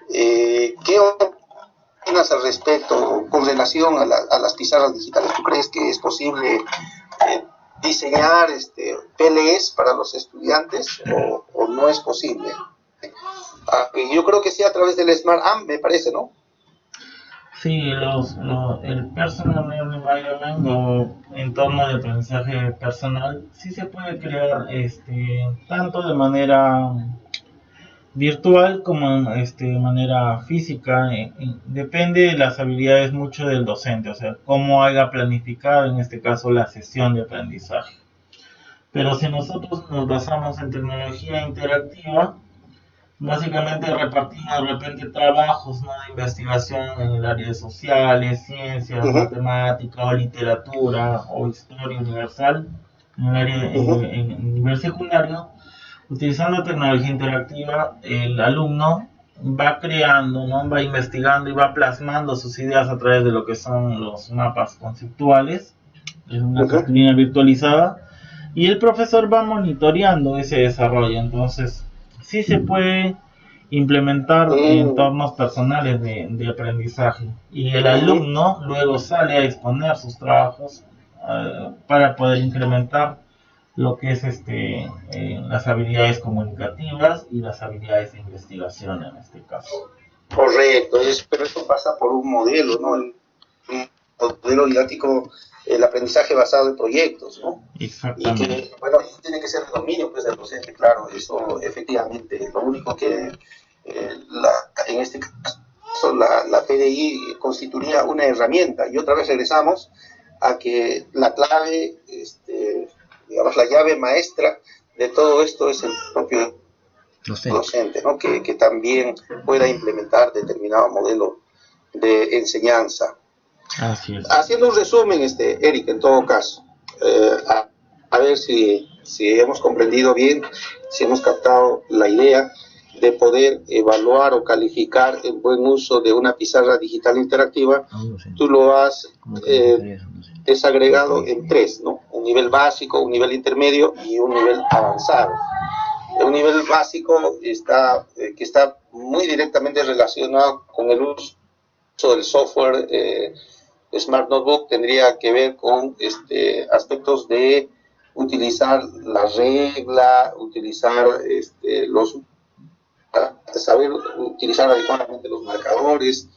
¿Qué opinas al respecto con relación a las pizarras digitales? ¿Tú crees que es posible diseñar PLEs para los estudiantes o no es posible? Yo creo que sí, a través del Smart App, me parece, ¿no? Sí, el personal environment o entorno de aprendizaje personal sí se puede crear tanto de manera virtual como de manera física. Depende de las habilidades mucho del docente, o sea, cómo haya planificado en este caso la sesión de aprendizaje. Pero si nosotros nos basamos en tecnología interactiva, básicamente repartimos de repente trabajos, ¿no?, de investigación en el área de sociales, ciencias, matemática o literatura o historia universal en el área en nivel secundario. Utilizando tecnología interactiva, el alumno va creando, ¿no?, va investigando y va plasmando sus ideas a través de lo que son los mapas conceptuales, es una cartulina virtualizada, y el profesor va monitoreando ese desarrollo. Entonces sí se puede implementar entornos personales de aprendizaje y el alumno luego sale a exponer sus trabajos para poder incrementar lo que es las habilidades comunicativas y las habilidades de investigación en este caso. Correcto, pero eso pasa por un modelo, ¿no? Un modelo didáctico, el aprendizaje basado en proyectos, ¿no? Exactamente. Y que, bueno, tiene que ser el dominio pues, del docente, claro, eso efectivamente. Lo único que en este caso la PDI constituiría una herramienta, y otra vez regresamos a que la clave, digamos, la llave maestra de todo esto es el propio docente, ¿no? Que también pueda implementar determinado modelo de enseñanza. Así es. Haciendo un resumen, Eric, en todo caso, a ver si hemos comprendido bien, si hemos captado la idea de poder evaluar o calificar el buen uso de una pizarra digital interactiva. Tú lo has desagregado en 3, ¿no? Un nivel básico, un nivel intermedio y un nivel avanzado. Un nivel básico que está muy directamente relacionado con el uso del software Smart Notebook tendría que ver con aspectos de utilizar la regla, utilizar saber utilizar adecuadamente los marcadores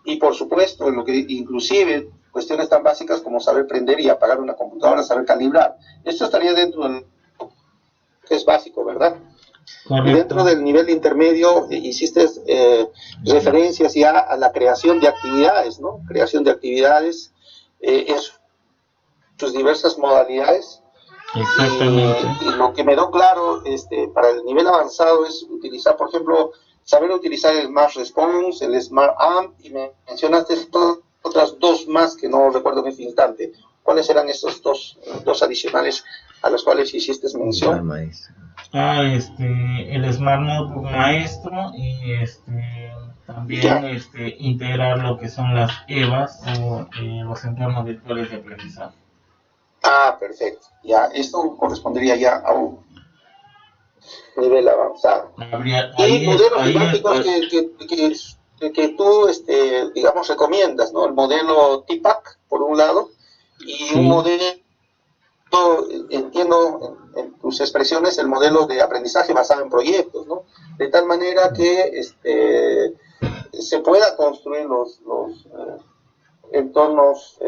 y por supuesto en lo que inclusive cuestiones tan básicas como saber prender y apagar una computadora, saber calibrar. Esto estaría dentro del que es básico, ¿verdad? Correcto. Y dentro del nivel intermedio hiciste referencias ya a la creación de actividades, ¿no? Creación de actividades en sus diversas modalidades. Exactamente. Y lo que me dio claro para el nivel avanzado es utilizar, por ejemplo, saber utilizar el Smart Response, el Smart AMP, y me mencionaste otras dos más que no recuerdo en este instante. ¿Cuáles eran esos dos adicionales a los cuales hiciste mención? El Smart Notebook Maestro y también integrar lo que son las EVAs o los entornos virtuales de aprendizaje. Ah, perfecto. Ya, esto correspondería ya a un nivel avanzado. Y modelos didácticos que tú, digamos, recomiendas, ¿no? El modelo TPACK, por un lado, y un modelo, entiendo en tus expresiones, el modelo de aprendizaje basado en proyectos, ¿no? De tal manera que se pueda construir los entornos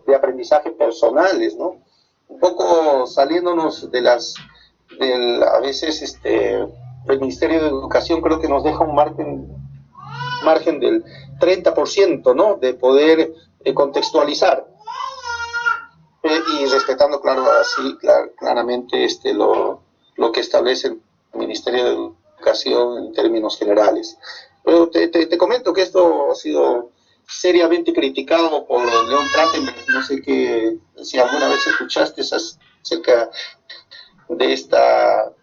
de aprendizaje personales, ¿no? Un poco saliéndonos a veces el Ministerio de Educación creo que nos deja un margen del 30%, ¿no? De poder contextualizar y respetando, claro, así claramente lo que establece el Ministerio de Educación en términos generales. Pero te comento que esto ha sido seriamente criticado por León Trachtenberg. No sé si alguna vez escuchaste acerca de esta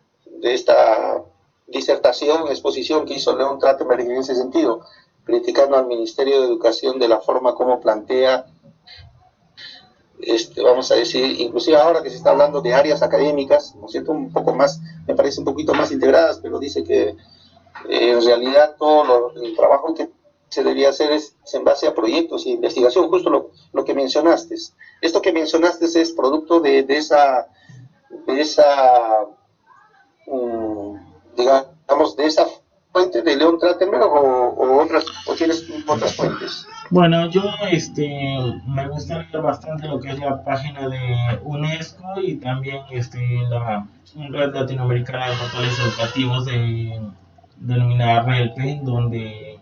disertación, exposición que hizo León Trachtenberg en ese sentido, criticando al Ministerio de Educación de la forma como plantea, vamos a decir, inclusive ahora que se está hablando de áreas académicas, ¿no es cierto?, un poco más, me parece un poquito más integradas, pero dice que en realidad todo el trabajo que se debería hacer es en base a proyectos y investigación, justo lo que mencionaste. Esto que mencionaste es producto de esa digamos, de esa fuente de León Trachtenberg o tienes otras fuentes. Bueno, yo me gusta leer bastante lo que es la página de UNESCO y también la Red Latinoamericana de Portales Educativos denominada RELPE, donde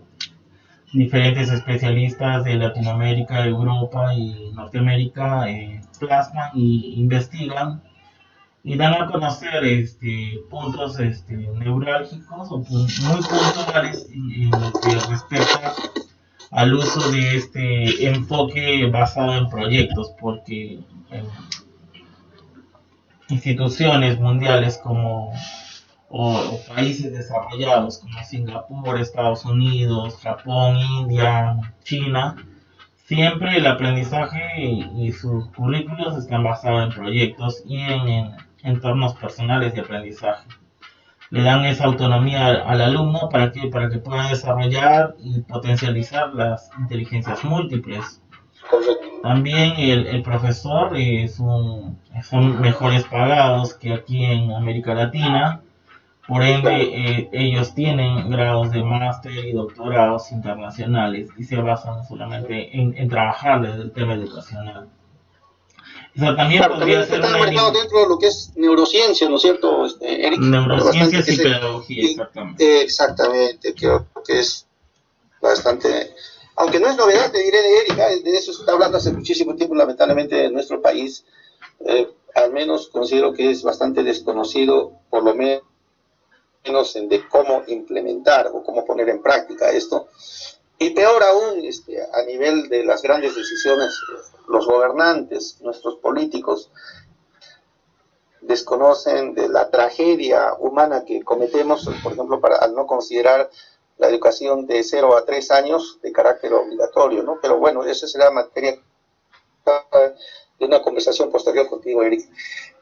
diferentes especialistas de Latinoamérica, Europa y Norteamérica plasman y investigan y dan a conocer puntos neurálgicos o muy puntuales en lo que respecta al uso de este enfoque basado en proyectos, porque instituciones mundiales como o países desarrollados como Singapur, Estados Unidos, Japón, India, China, siempre el aprendizaje y sus currículos están basados en proyectos y en entornos personales de aprendizaje. Le dan esa autonomía al alumno para que pueda desarrollar y potencializar las inteligencias múltiples. También el profesor son mejores pagados que aquí en América Latina, por ende ellos tienen grados de máster y doctorados internacionales y se basan solamente en trabajar desde el tema educacional. O sea, también podría ser está marcado dentro de lo que es neurociencia, ¿no es cierto, Eric? Neurociencias y pedagogía, exactamente. Exactamente, creo que es bastante, aunque no es novedad, te diré de Erika, de eso se está hablando hace muchísimo tiempo, lamentablemente en nuestro país, al menos considero que es bastante desconocido, por lo menos de cómo implementar o cómo poner en práctica esto. Y peor aún, a nivel de las grandes decisiones, los gobernantes, nuestros políticos, desconocen de la tragedia humana que cometemos, por ejemplo, al no considerar la educación de 0 a 3 años de carácter obligatorio, ¿no? Pero bueno, eso será materia de una conversación posterior contigo, Eric.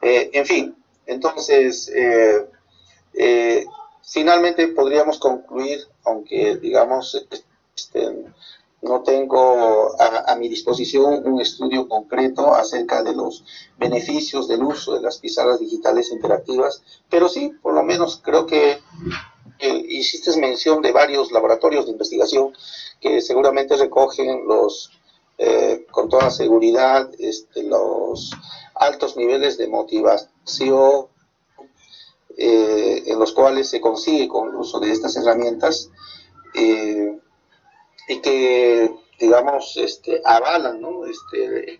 En fin, entonces, finalmente podríamos concluir, aunque digamos, No tengo a mi disposición un estudio concreto acerca de los beneficios del uso de las pizarras digitales interactivas, pero sí, por lo menos creo que hiciste mención de varios laboratorios de investigación que seguramente recogen con toda seguridad los altos niveles de motivación en los cuales se consigue con el uso de estas herramientas. Y que, digamos, avalan, ¿no? El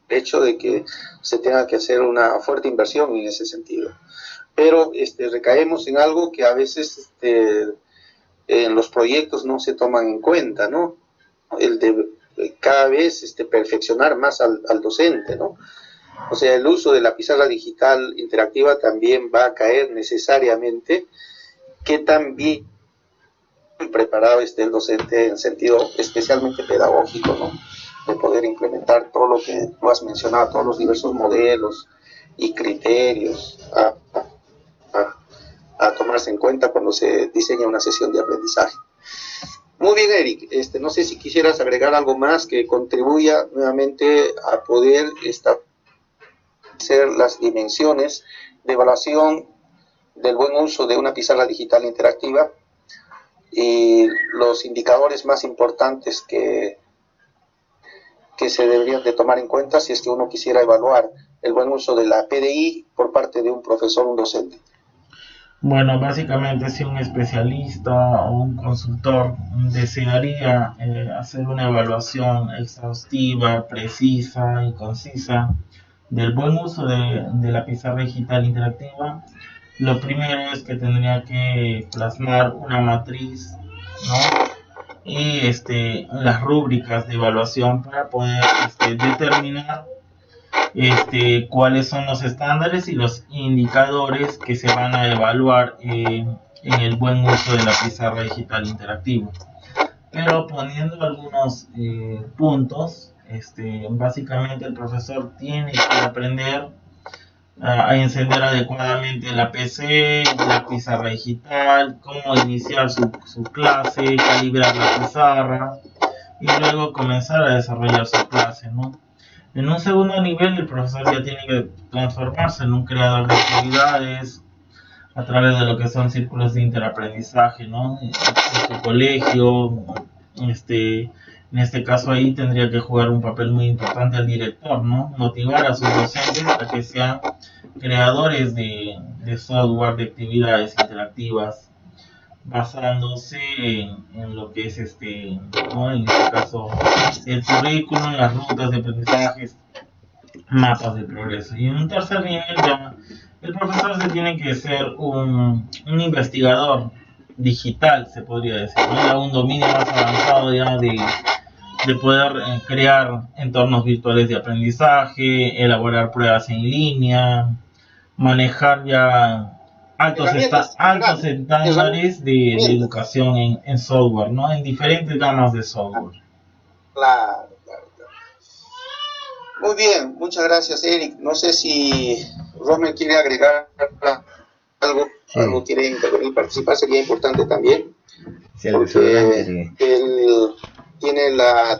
hecho de que se tenga que hacer una fuerte inversión en ese sentido. Pero recaemos en algo que a veces en los proyectos no se toman en cuenta, ¿no? El de cada vez perfeccionar más al docente, ¿no? O sea, el uso de la pizarra digital interactiva también va a caer necesariamente que también preparado esté el docente en sentido especialmente pedagógico, ¿no? De poder implementar todo lo que tú has mencionado, todos los diversos modelos y criterios a tomarse en cuenta cuando se diseña una sesión de aprendizaje. Muy bien, Eric, no sé si quisieras agregar algo más que contribuya nuevamente a poder establecer las dimensiones de evaluación del buen uso de una pizarra digital interactiva y los indicadores más importantes que se deberían de tomar en cuenta si es que uno quisiera evaluar el buen uso de la PDI por parte de un profesor o un docente. Bueno, básicamente si un especialista o un consultor desearía hacer una evaluación exhaustiva, precisa y concisa del buen uso de la pizarra digital interactiva, lo primero es que tendría que plasmar una matriz, ¿no? Y las rúbricas de evaluación para poder determinar cuáles son los estándares y los indicadores que se van a evaluar en el buen uso de la pizarra digital interactiva. Pero poniendo algunos puntos, básicamente el profesor tiene que aprender a encender adecuadamente la PC, la pizarra digital, cómo iniciar su clase, calibrar la pizarra y luego comenzar a desarrollar su clase, ¿no? En un segundo nivel, el profesor ya tiene que transformarse en un creador de actividades a través de lo que son círculos de interaprendizaje, ¿no? En su colegio, en este caso ahí tendría que jugar un papel muy importante el director, ¿no? Motivar a sus docentes a que sean creadores de software, de actividades interactivas, basándose en lo que es ¿no? En este caso el currículum, las rutas de aprendizajes, mapas de progreso. Y en un tercer nivel ya el profesor se tiene que ser un investigador digital, se podría decir, ¿no? Ya un dominio más avanzado ya de poder crear entornos virtuales de aprendizaje, elaborar pruebas en línea, manejar ya altos estándares de educación en software, ¿no? En diferentes gamas de software. Claro. Muy bien, muchas gracias, Eric. No sé si Rommel quiere agregar algo, sí. Algo quiere intervenir, participar, sería importante también. Sí, porque él tiene la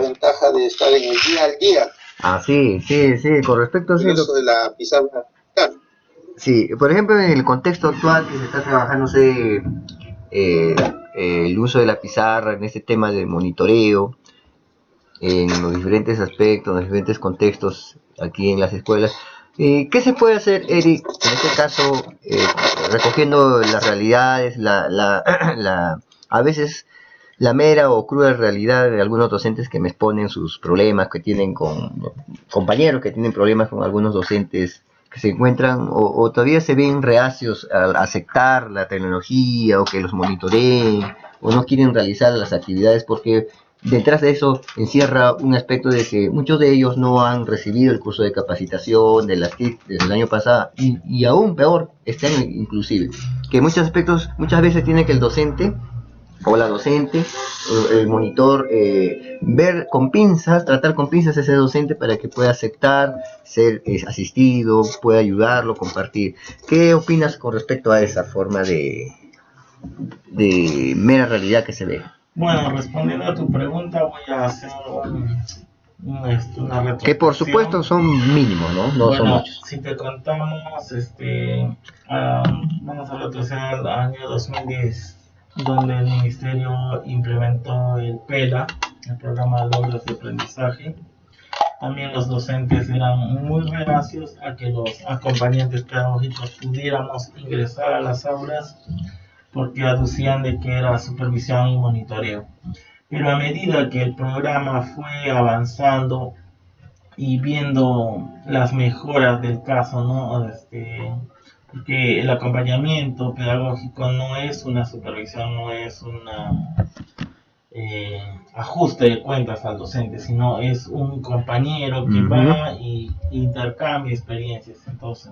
ventaja de estar en el día al día. Ah, sí, con respecto a el uso de la pizarra. Claro. Sí, por ejemplo, en el contexto actual que se está trabajándose el uso de la pizarra en este tema de monitoreo, en los diferentes aspectos, en los diferentes contextos aquí en las escuelas, ¿qué se puede hacer, Eric, en este caso, recogiendo las realidades, a veces la mera o cruda realidad de algunos docentes que me exponen sus problemas que tienen con compañeros que tienen problemas con algunos docentes que se encuentran o todavía se ven reacios a aceptar la tecnología o que los monitoreen o no quieren realizar las actividades porque detrás de eso encierra un aspecto de que muchos de ellos no han recibido el curso de capacitación de las TIC desde el año pasado y aún peor, este año inclusive, que muchas veces tiene que el docente o la docente, el monitor, ver con pinzas, tratar con pinzas a ese docente para que pueda aceptar, ser asistido, pueda ayudarlo, compartir. ¿Qué opinas con respecto a esa forma de mera realidad que se ve? Bueno, respondiendo a tu pregunta, voy a hacer una Que por supuesto retrospección. son mínimos, ¿no? No son Bueno, muchos. si te contamos, vamos a retroceder al año 2010, donde el ministerio implementó el PELA, el programa de logros de aprendizaje. También los docentes eran muy reacios a que los acompañantes pedagógicos pudiéramos ingresar a las aulas porque aducían de que era supervisión y monitoreo. Pero a medida que el programa fue avanzando y viendo las mejoras del caso, ¿no? Porque el acompañamiento pedagógico no es una supervisión, no es una ajuste de cuentas al docente, sino es un compañero que va y intercambia experiencias. Entonces,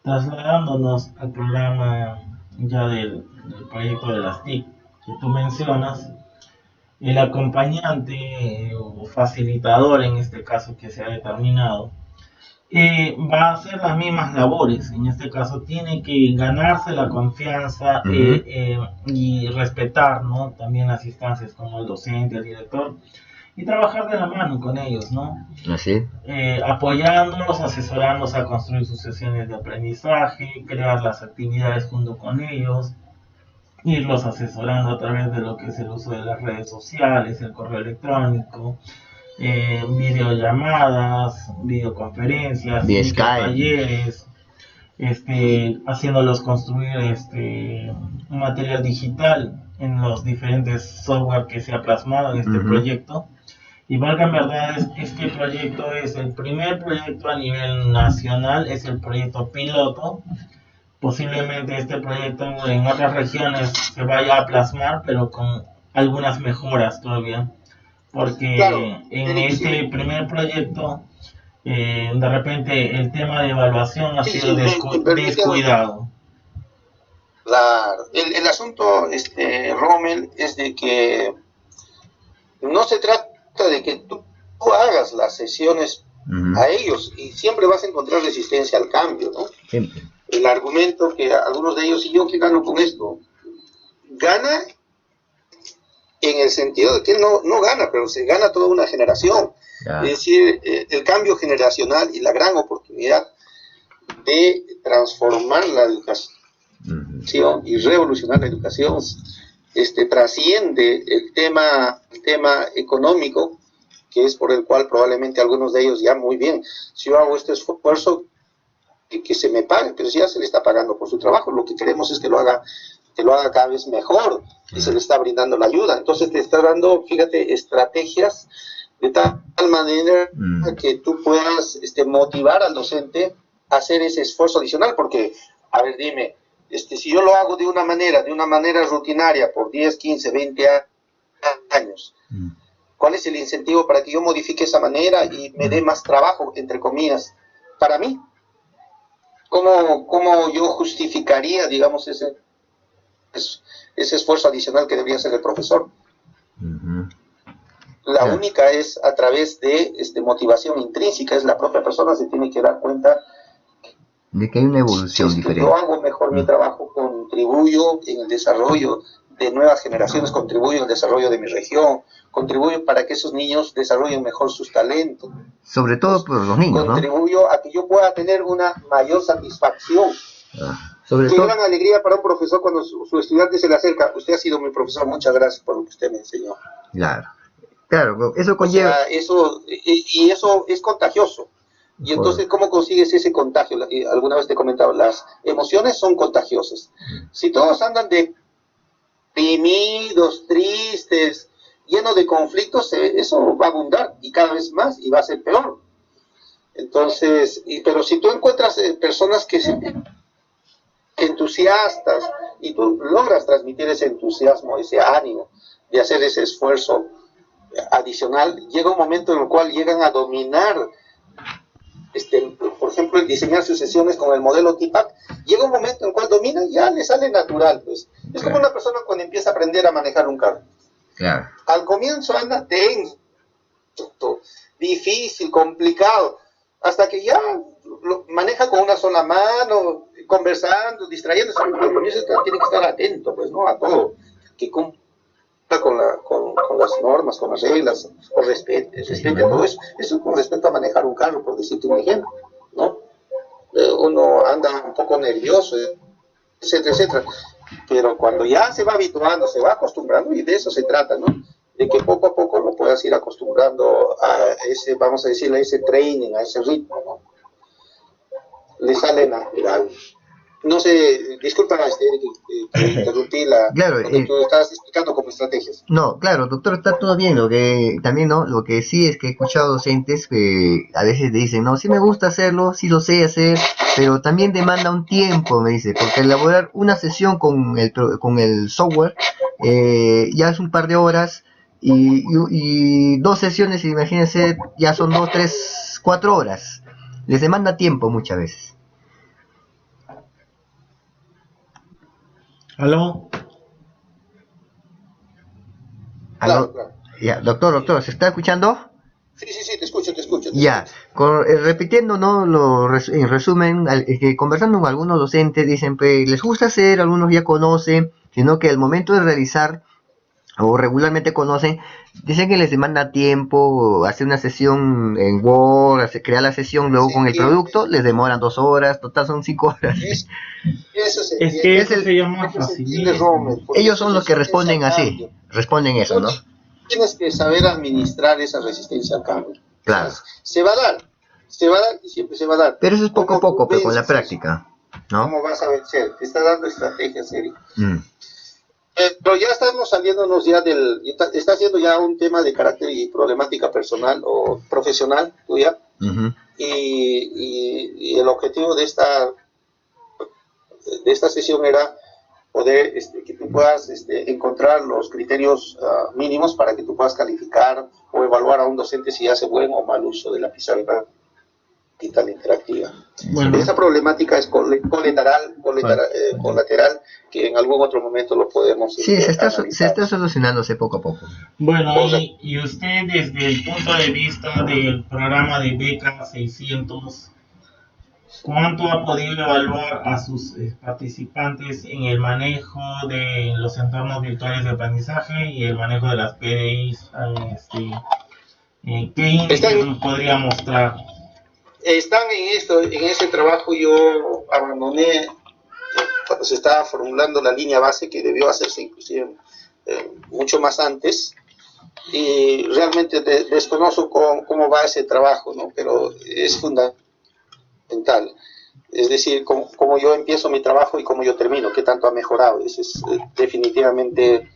trasladándonos al programa ya del proyecto de las TIC que tú mencionas, el acompañante o facilitador en este caso que se ha determinado va a hacer las mismas labores. En este caso tiene que ganarse la confianza y respetar, ¿no? También las instancias como el docente, el director, y trabajar de la mano con ellos, ¿no? Así. Apoyándolos, asesorándolos a construir sus sesiones de aprendizaje, crear las actividades junto con ellos, irlos asesorando a través de lo que es el uso de las redes sociales, el correo electrónico, videollamadas, videoconferencias, Vía Skype. talleres, haciéndolos construir un material digital en los diferentes software que se ha plasmado en este proyecto. Y valga en verdad, este proyecto es el primer proyecto a nivel nacional, es el proyecto piloto. Posiblemente este proyecto en otras regiones se vaya a plasmar, pero con algunas mejoras todavía. Porque Claro, en Eric, este sí, primer proyecto, de repente el tema de evaluación ha sí, sido sí, me permite, descuidado. el asunto, Rommel, es de que no se trata de que tú hagas las sesiones a ellos y siempre vas a encontrar resistencia al cambio, ¿no? Siempre. El argumento que algunos de ellos, ¿y yo qué gano con esto? Gana en el sentido de que no gana, pero se gana toda una generación. Ya. Es decir, el cambio generacional y la gran oportunidad de transformar la educación y revolucionar la educación trasciende el tema económico, que es por el cual probablemente algunos de ellos ya muy bien, si yo hago este esfuerzo, que se me pague, pero si ya se le está pagando por su trabajo, lo que queremos es que lo haga cada vez mejor y se le está brindando la ayuda. Entonces te está dando, fíjate, estrategias de tal manera que tú puedas motivar al docente a hacer ese esfuerzo adicional, porque, a ver, dime, si yo lo hago de una manera rutinaria por 10, 15, 20 años, ¿cuál es el incentivo para que yo modifique esa manera y me dé más trabajo, entre comillas, para mí? ¿Cómo yo justificaría, digamos, ese esfuerzo adicional que debería hacer el profesor? La única es a través de motivación intrínseca, es la propia persona se tiene que dar cuenta de que hay una evolución diferente. Yo hago mejor mi trabajo, contribuyo en el desarrollo de nuevas generaciones, contribuyo en el desarrollo de mi región, contribuyo para que esos niños desarrollen mejor sus talentos. Sobre todo por los niños, contribuyo a que yo pueda tener una mayor satisfacción. Sobre Qué todo, gran alegría para un profesor cuando su estudiante se le acerca. Usted ha sido mi profesor, muchas gracias por lo que usted me enseñó. Claro, eso conlleva... O sea, eso es contagioso. Y entonces, ¿cómo consigues ese contagio? Alguna vez te he comentado, las emociones son contagiosas. Si todos andan deprimidos, tristes, llenos de conflictos, eso va a abundar y cada vez más y va a ser peor. Entonces, pero si tú encuentras personas que entusiastas y tú logras transmitir ese entusiasmo, ese ánimo de hacer ese esfuerzo adicional, llega un momento en el cual llegan a dominar, por ejemplo, el diseñar sus sesiones con el modelo TIPAC, llega un momento en el cual domina y ya le sale natural, pues. Es como una persona cuando empieza a aprender a manejar un carro. Al comienzo anda tenso, difícil, complicado, hasta que ya lo maneja con una sola mano, conversando, distrayéndose. Al comienzo tiene que estar atento, pues, ¿no? A todo, que cumpla con las normas, con las reglas, con respete a todo eso. Eso con respecto a manejar un carro, por decirte un ejemplo, ¿no? Uno anda un poco nervioso, etcétera, etcétera. Pero cuando ya se va habituando, se va acostumbrando, y de eso se trata, ¿no? De que poco a poco lo puedas ir acostumbrando a ese, vamos a decirle, a ese training, a ese ritmo, ¿no? Le sale natural. No sé, disculpa, que interrumpí Claro, cuando tú estabas explicando como estrategias. no, claro, doctor, está todo bien. Lo que también, ¿no? Lo que sí es que he escuchado docentes que a veces dicen, no, sí me gusta hacerlo, sí lo sé hacer, pero también demanda un tiempo, me dice, porque elaborar una sesión con el software ya es un par de horas y dos sesiones, imagínense, ya son 2, 3, 4 horas. Les demanda tiempo muchas veces. ¿Aló? ¿Aló? Claro. Ya, doctor, ¿se está escuchando? Sí, te escucho. Ya, repitiendo, ¿no? En resumen, que conversando con algunos docentes, dicen, pues, les gusta hacer, algunos ya conocen, sino que al momento de realizar, o regularmente conocen, dicen que les demanda tiempo, hacer una sesión en Word, crear la sesión, luego con el producto, les demoran 2 horas, total son 5 horas. Eso se Es que entiende. se llama Eso se entiende, facilismo. Rommel, porque Ellos son los que eso es responden al así, cambio. responden eso, ¿no? Tienes que saber administrar esa resistencia al cambio. Claro. O sea, se va a dar y siempre se va a dar. Pero eso es poco a ¿Cómo poco, tú pero con la vences eso? práctica, ¿no? ¿Cómo vas a vencer? Te está dando estrategias, Eric. Mm. Pero ya estamos saliéndonos ya está haciendo ya un tema de carácter y problemática personal o profesional tuya. Uh-huh. Y el objetivo de esta sesión era poder que tú puedas encontrar los criterios mínimos para que tú puedas calificar o evaluar a un docente si hace buen o mal uso de la pizarra digital interactiva. Bueno. Esa problemática es colateral, que en algún otro momento lo podemos Sí, se está analizar. solucionándose poco a poco. Bueno, y usted desde el punto de vista del programa de beca 600, ¿cuánto ha podido evaluar a sus participantes en el manejo de los entornos virtuales de aprendizaje y el manejo de las PDIs? ¿Qué índice nos podría mostrar? Están en ese trabajo. Yo abandoné cuando se estaba formulando la línea base, que debió hacerse inclusive mucho más antes, y realmente desconozco cómo va ese trabajo, ¿no? Pero es fundamental. Es decir, cómo yo empiezo mi trabajo y cómo yo termino, qué tanto ha mejorado. Ese es definitivamente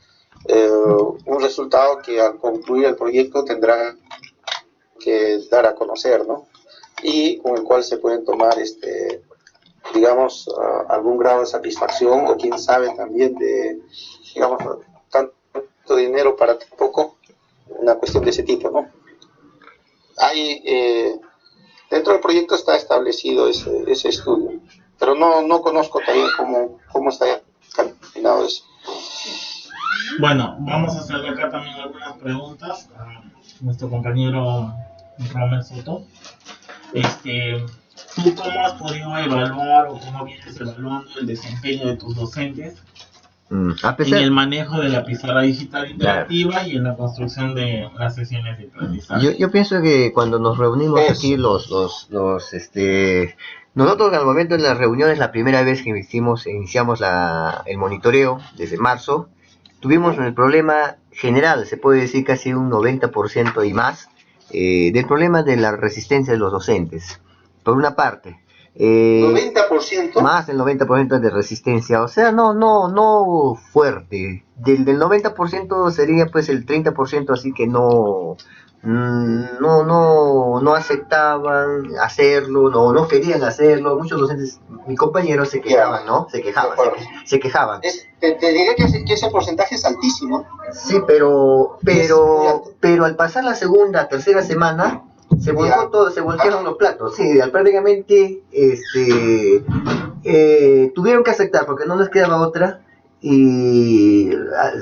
un resultado que al concluir el proyecto tendrá que dar a conocer, ¿no? Y con el cual se pueden tomar, digamos, algún grado de satisfacción, o quién sabe también de, digamos, tanto dinero para tan poco, una cuestión de ese tipo, ¿no? Dentro del proyecto está establecido ese estudio, pero no conozco también cómo está caminado eso. Bueno, vamos a hacerle acá también algunas preguntas a nuestro compañero Rommel Soto. ¿Tú cómo has podido evaluar o cómo vienes evaluando el desempeño de tus docentes en el manejo de la pizarra digital interactiva, claro, y en la construcción de las sesiones de aprendizaje? Yo pienso que cuando nos reunimos aquí nosotros al momento de las reuniones, la primera vez que iniciamos el monitoreo desde marzo, tuvimos el problema general, se puede decir casi un 90% y más, del problema de la resistencia de los docentes. Por una parte, 90%, más del 90% de resistencia, o sea, no fuerte. Del 90% sería pues el 30%, así que no aceptaban hacerlo, no querían hacerlo. Muchos docentes, mis compañeros se quejaban, ¿no? Se quejaban. Te diría que ese porcentaje es altísimo. Sí, pero al pasar la segunda, tercera semana, se volcó todo, se voltearon los platos. Sí, prácticamente tuvieron que aceptar porque no les quedaba otra, y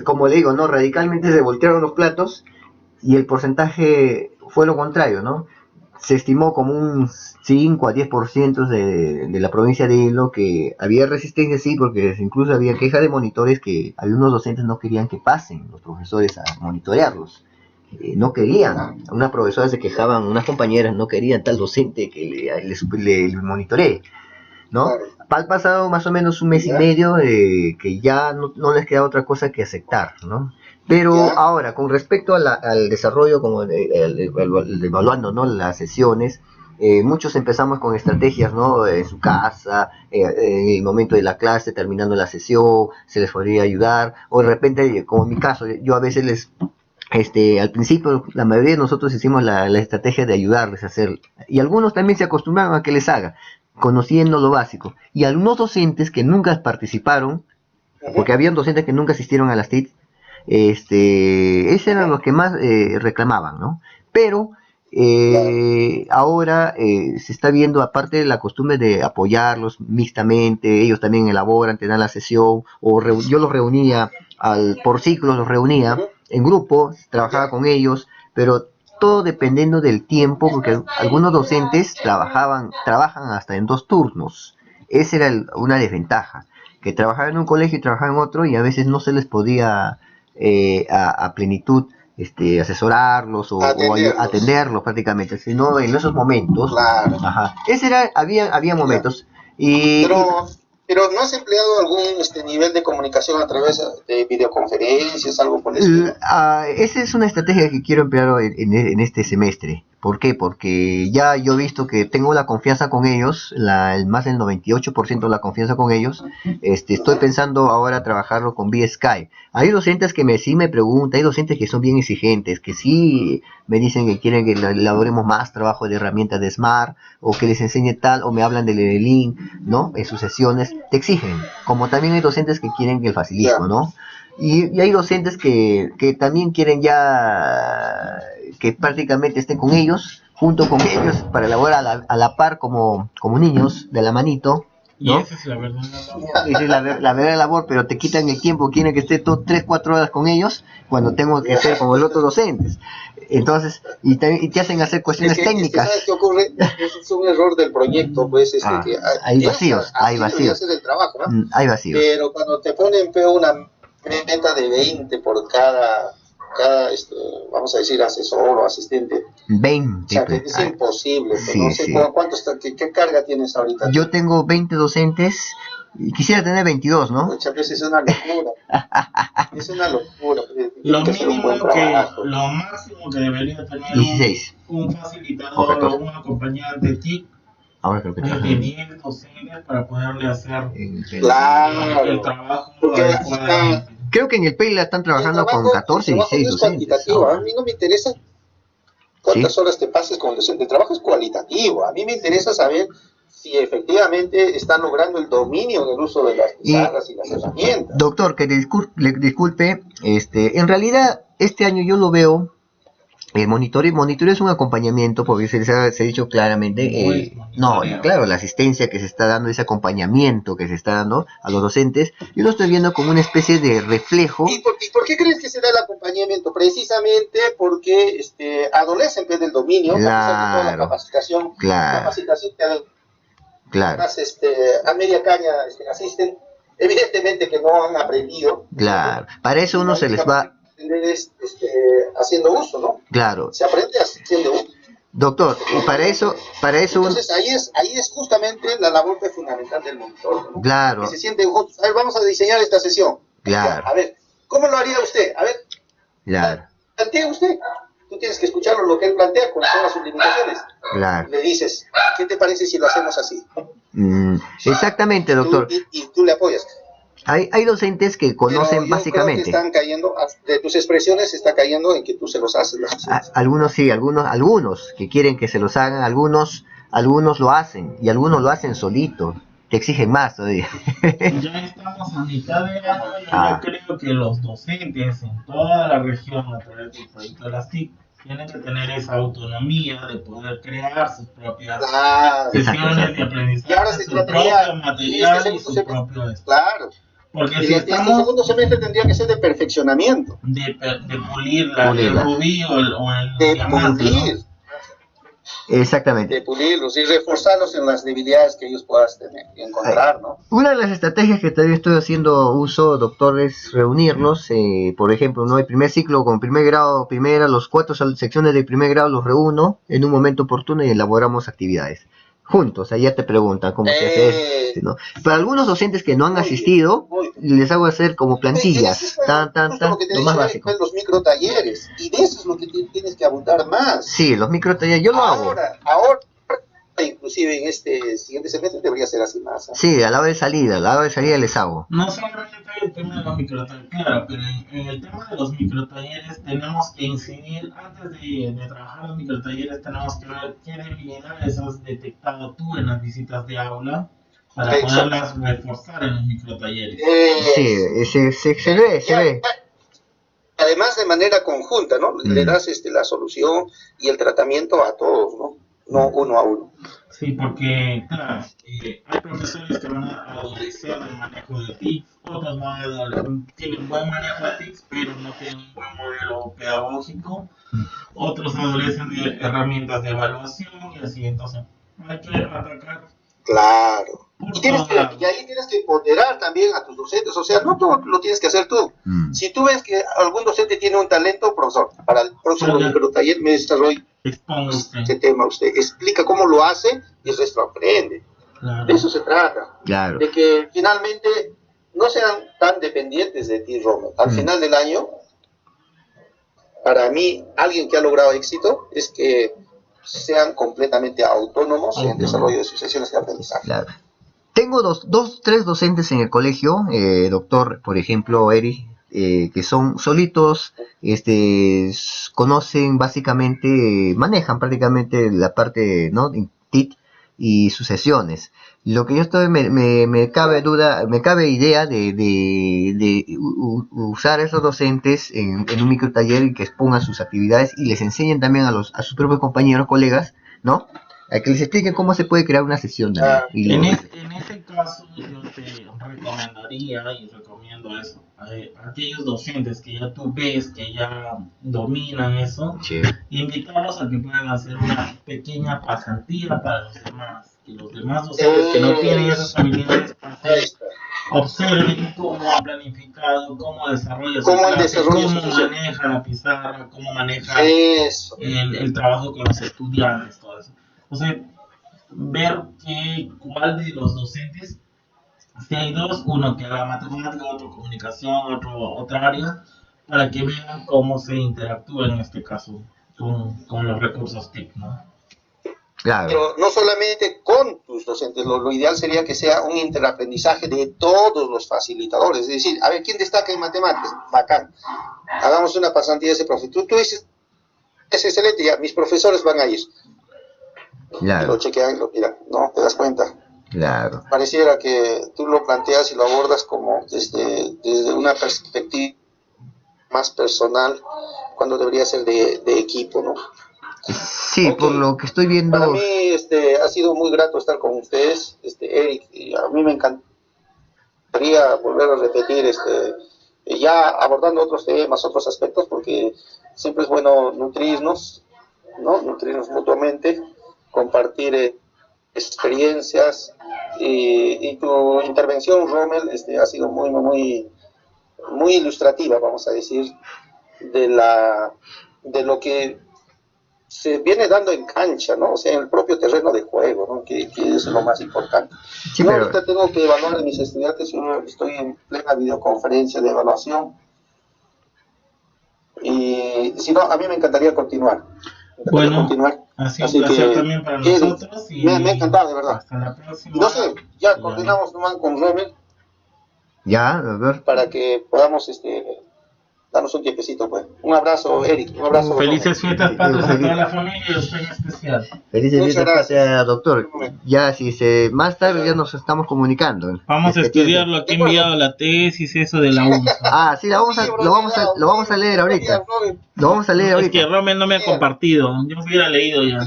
como le digo, no, radicalmente se voltearon los platos y el porcentaje fue lo contrario, ¿no? se estimó como un 5 a 10% de la provincia de Hilo que había resistencia, sí, porque incluso había quejas de monitores que algunos docentes no querían que pasen los profesores a monitorearlos. No querían, unas profesoras se quejaban, unas compañeras no querían tal docente que le monitoree, ¿no? Ha pasado más o menos un mes y medio que ya no les queda otra cosa que aceptar, ¿no? Pero ahora, con respecto al desarrollo, como evaluando, ¿no?, las sesiones, muchos empezamos con estrategias, ¿no?, en su casa, en el momento de la clase, terminando la sesión, se les podría ayudar, o de repente, como en mi caso, yo a veces al principio, la mayoría de nosotros hicimos la estrategia de ayudarles a hacer, y algunos también se acostumbraron a que les haga, conociendo lo básico, y algunos docentes que nunca participaron, porque habían docentes que nunca asistieron a las TIC, esos eran los que más reclamaban, ¿no? Pero ahora se está viendo, aparte de la costumbre de apoyarlos mixtamente, ellos también elaboran, te dan la sesión, o yo los reunía por ciclos, los reunía en grupo, trabajaba con ellos, pero todo dependiendo del tiempo, porque algunos docentes trabajan hasta en 2 turnos. Esa era una desventaja, que trabajaban en un colegio y trabajaban en otro, y a veces no se les podía a plenitud asesorarlos o atenderlos prácticamente, sino en esos momentos. Claro. Ajá. Había momentos. Pero ¿no has empleado algún nivel de comunicación a través de videoconferencias, algo por eso? Esa es una estrategia que quiero emplear en este semestre. ¿Por qué? Porque ya yo he visto que tengo la confianza con ellos, más del 98% de la confianza con ellos. Estoy pensando ahora trabajarlo con vía Skype. Hay docentes que sí me preguntan, hay docentes que son bien exigentes, que sí me dicen que quieren que elaboremos más trabajo de herramientas de Smart, o que les enseñe tal, o me hablan del link, ¿no? En sus sesiones, te exigen. Como también hay docentes que quieren el facilismo, ¿no? Y hay docentes que también quieren ya que prácticamente estén con ellos, junto con ellos, para elaborar a la par como niños, de la manito, ¿no? Y esa es la verdadera labor. Esa es la verdadera labor, pero te quitan el tiempo, quieren que esté 3-4 horas con ellos, cuando tengo que ser como los otros docentes. Entonces, y te hacen hacer cuestiones técnicas. ¿Sabes qué ocurre? Es un error del proyecto, pues, que hay vacíos, hay vacíos. El trabajo, ¿no? Hay vacíos. Pero cuando te ponen una meta de 20 por cada vamos a decir, asesor o asistente. 20. O sea, que es imposible. Sí, no sé sí. ¿Qué carga tienes ahorita? Yo tengo 20 docentes y quisiera tener 22, ¿no? Muchas veces es una locura. Es una locura. Lo máximo que debería tener 16. un facilitador o un acompañante TIC Ahora creo que es de 10 docentes para poderle hacer claro, el trabajo adecuadamente. Creo que en el PEI están trabajando con 14 y 16 docentes. A mí no me interesa cuántas horas te pases con el docente. El trabajo es cualitativo. A mí me interesa saber si efectivamente están logrando el dominio del uso de las pizarras y las herramientas. Doctor, que disculpe, en realidad este año yo lo veo, el monitoreo es un acompañamiento, porque se ha dicho claramente, claro, la asistencia que se está dando, ese acompañamiento que se está dando a los docentes, yo lo estoy viendo como una especie de reflejo. ¿Y por qué crees que se da el acompañamiento? Precisamente porque adolecen del dominio, claro, toda la capacitación, claro, claro, a media caña asisten, evidentemente que no han aprendido. Claro, para eso uno se les va haciendo uso, ¿no? Claro. Se aprende haciendo uso. Doctor, para eso entonces ahí es justamente la labor fundamental del monitor, ¿no? Claro. Que se siente, a ver, vamos a diseñar esta sesión. Claro. A ver, ¿cómo lo haría usted? A ver. Claro. Plantea usted. Tú tienes que escucharlo lo que él plantea con todas sus limitaciones. Claro. Le dices, ¿qué te parece si lo hacemos así? Exactamente, doctor. Y tú le apoyas. Hay docentes que conocen básicamente. Creo que están cayendo, de tus expresiones está cayendo en que tú se los haces. Algunos sí, algunos que quieren que se los hagan, algunos lo hacen, y algunos lo hacen solito. Te exigen más todavía. Ya estamos a mitad de año. Yo creo que los docentes en toda la región, a través del proyecto de las TIC, tienen que tener esa autonomía de poder crear sus propias sesiones de aprendizaje, y ahora su propio material y su propio Claro. Porque si estamos... el segundo semestre tendría que ser de perfeccionamiento. De pulir el rubí o el diamante, pulir. ¿no? Exactamente. de pulirlos y reforzarlos en las debilidades que ellos puedan tener y encontrar, ¿no? Una de las estrategias que también estoy haciendo uso, doctor, es reunirlos, por ejemplo, ¿no? El primer ciclo con primer grado, los 4 secciones de primer grado los reúno en un momento oportuno y elaboramos actividades. Juntos, ahí ya te preguntan cómo se hace, ¿no? Para algunos docentes que no han asistido, les hago hacer como plantillas, Lo que lo más te básico. los microtalleres, y de eso es lo que tienes que abundar más. Sí, los microtalleres, yo lo hago. Ahora, inclusive en este siguiente semestre debería ser así más. Sí, a la hora de salida les hago. No solamente el tema de los microtalleres, claro, pero en el tema de los microtalleres tenemos que incidir, antes de trabajar los microtalleres, tenemos que ver qué debilidades has detectado tú en las visitas de aula para poderlas reforzar en los microtalleres. Sí, se ve. Además, de manera conjunta, ¿no? Le das la solución y el tratamiento a todos, ¿no? No uno a uno. Sí, porque, claro, hay profesores que van a adolecer el manejo de TICs, otros tienen buen manejo de TICs, pero no tienen un buen modelo pedagógico, otros adolecen de herramientas de evaluación y así, entonces hay que atacar. Claro. Y ahí tienes que ponderar también a tus docentes, o sea, no todo lo tienes que hacer tú. Si tú ves que algún docente tiene un talento, profesor, para el próximo microtaller me desarrolla este tema, usted explica cómo lo hace y el resto aprende. Claro. De eso se trata. Claro. De que finalmente no sean tan dependientes de ti, Rommel. Al final del año, para mí, alguien que ha logrado éxito es que sean completamente autónomos en el desarrollo de sus sesiones de aprendizaje. Claro. Tengo tres docentes en el colegio, doctor, por ejemplo, Eric, que son solitos, conocen básicamente, manejan prácticamente la parte, ¿no?, TIC y sus sesiones. Lo que yo estoy, me cabe idea de usar a esos docentes en un microtaller y que expongan sus actividades y les enseñen también a sus propios compañeros, colegas, ¿no?, a que les expliquen cómo se puede crear una sesión también. En ese caso yo te recomendaría y recomiendo eso a aquellos docentes que ya tú ves que ya dominan eso, invitarlos a que puedan hacer una pequeña pasantía para los demás, que los demás docentes que no tienen esas habilidades observen cómo ha planificado, cómo desarrolla su clase, cómo maneja la pizarra, cómo maneja el trabajo con los estudiantes, todo eso. O sea, ver cuál de los docentes, si hay dos, uno que haga matemática, otro comunicación, otra área, para que vean cómo se interactúa en este caso con los recursos TIC, ¿no? Claro. Pero no solamente con tus docentes, lo ideal sería que sea un interaprendizaje de todos los facilitadores, es decir, a ver, ¿quién destaca en matemáticas? Bacán. Hagamos una pasantía de ese profe. Tú dices, es excelente, ya, mis profesores van a ir. Claro. Y lo chequean y lo miran, ¿no? ¿Te das cuenta? Claro. Pareciera que tú lo planteas y lo abordas como desde una perspectiva más personal, cuando debería ser de equipo, ¿no? Sí, por lo que estoy viendo. Para mí ha sido muy grato estar con ustedes, Eric, y a mí me encantaría volver a repetir, ya abordando otros temas, otros aspectos, porque siempre es bueno nutrirnos, ¿no? Nutrirnos mutuamente, compartir experiencias, y tu intervención, Rommel, ha sido muy ilustrativa, vamos a decir, de lo que se viene dando en cancha, ¿no? O sea, en el propio terreno de juego, ¿no? Que es lo más importante. Sí, yo ahorita tengo que evaluar a mis estudiantes, yo estoy en plena videoconferencia de evaluación, y si no, a mí me encantaría continuar. Así un placer también para nosotros. Me ha encantado, de verdad. Hasta la próxima. No sé, ya coordinamos nomás con Rommel. Ya, a ver. Para que podamos darnos un tiempecito, pues. Un abrazo, Eric. Un abrazo. Felices fiestas patrias a toda la familia y a usted en especial. Felices fiestas patrias, doctor. Ya, más tarde ya nos estamos comunicando. Vamos a estudiar lo que he enviado la tesis, eso de la UNSA. Sí, lo vamos a leer ahorita. Lo vamos a leer ahorita. Es que Rommel no me ha compartido. Yo me hubiera leído ya.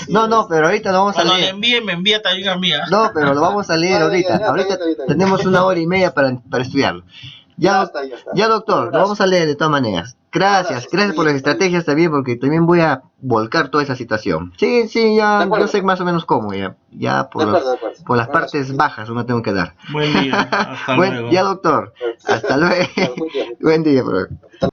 No, pero ahorita lo vamos a leer. Cuando me envía también a mí. No, pero lo vamos a leer ahorita. Ahorita tenemos 1 hora y media para estudiarlo. Ya, doctor, lo vamos a leer de todas maneras. Gracias por las estrategias también, porque también voy a volcar toda esa situación. Sí, De ya, acuerdo. yo sé más o menos cómo, ya De por acuerdo, de acuerdo. por las Bueno, partes bajas uno tengo que dar. Buen día, hasta Bueno, luego. ya doctor, hasta luego. Claro, muy bien. Buen día, profesor.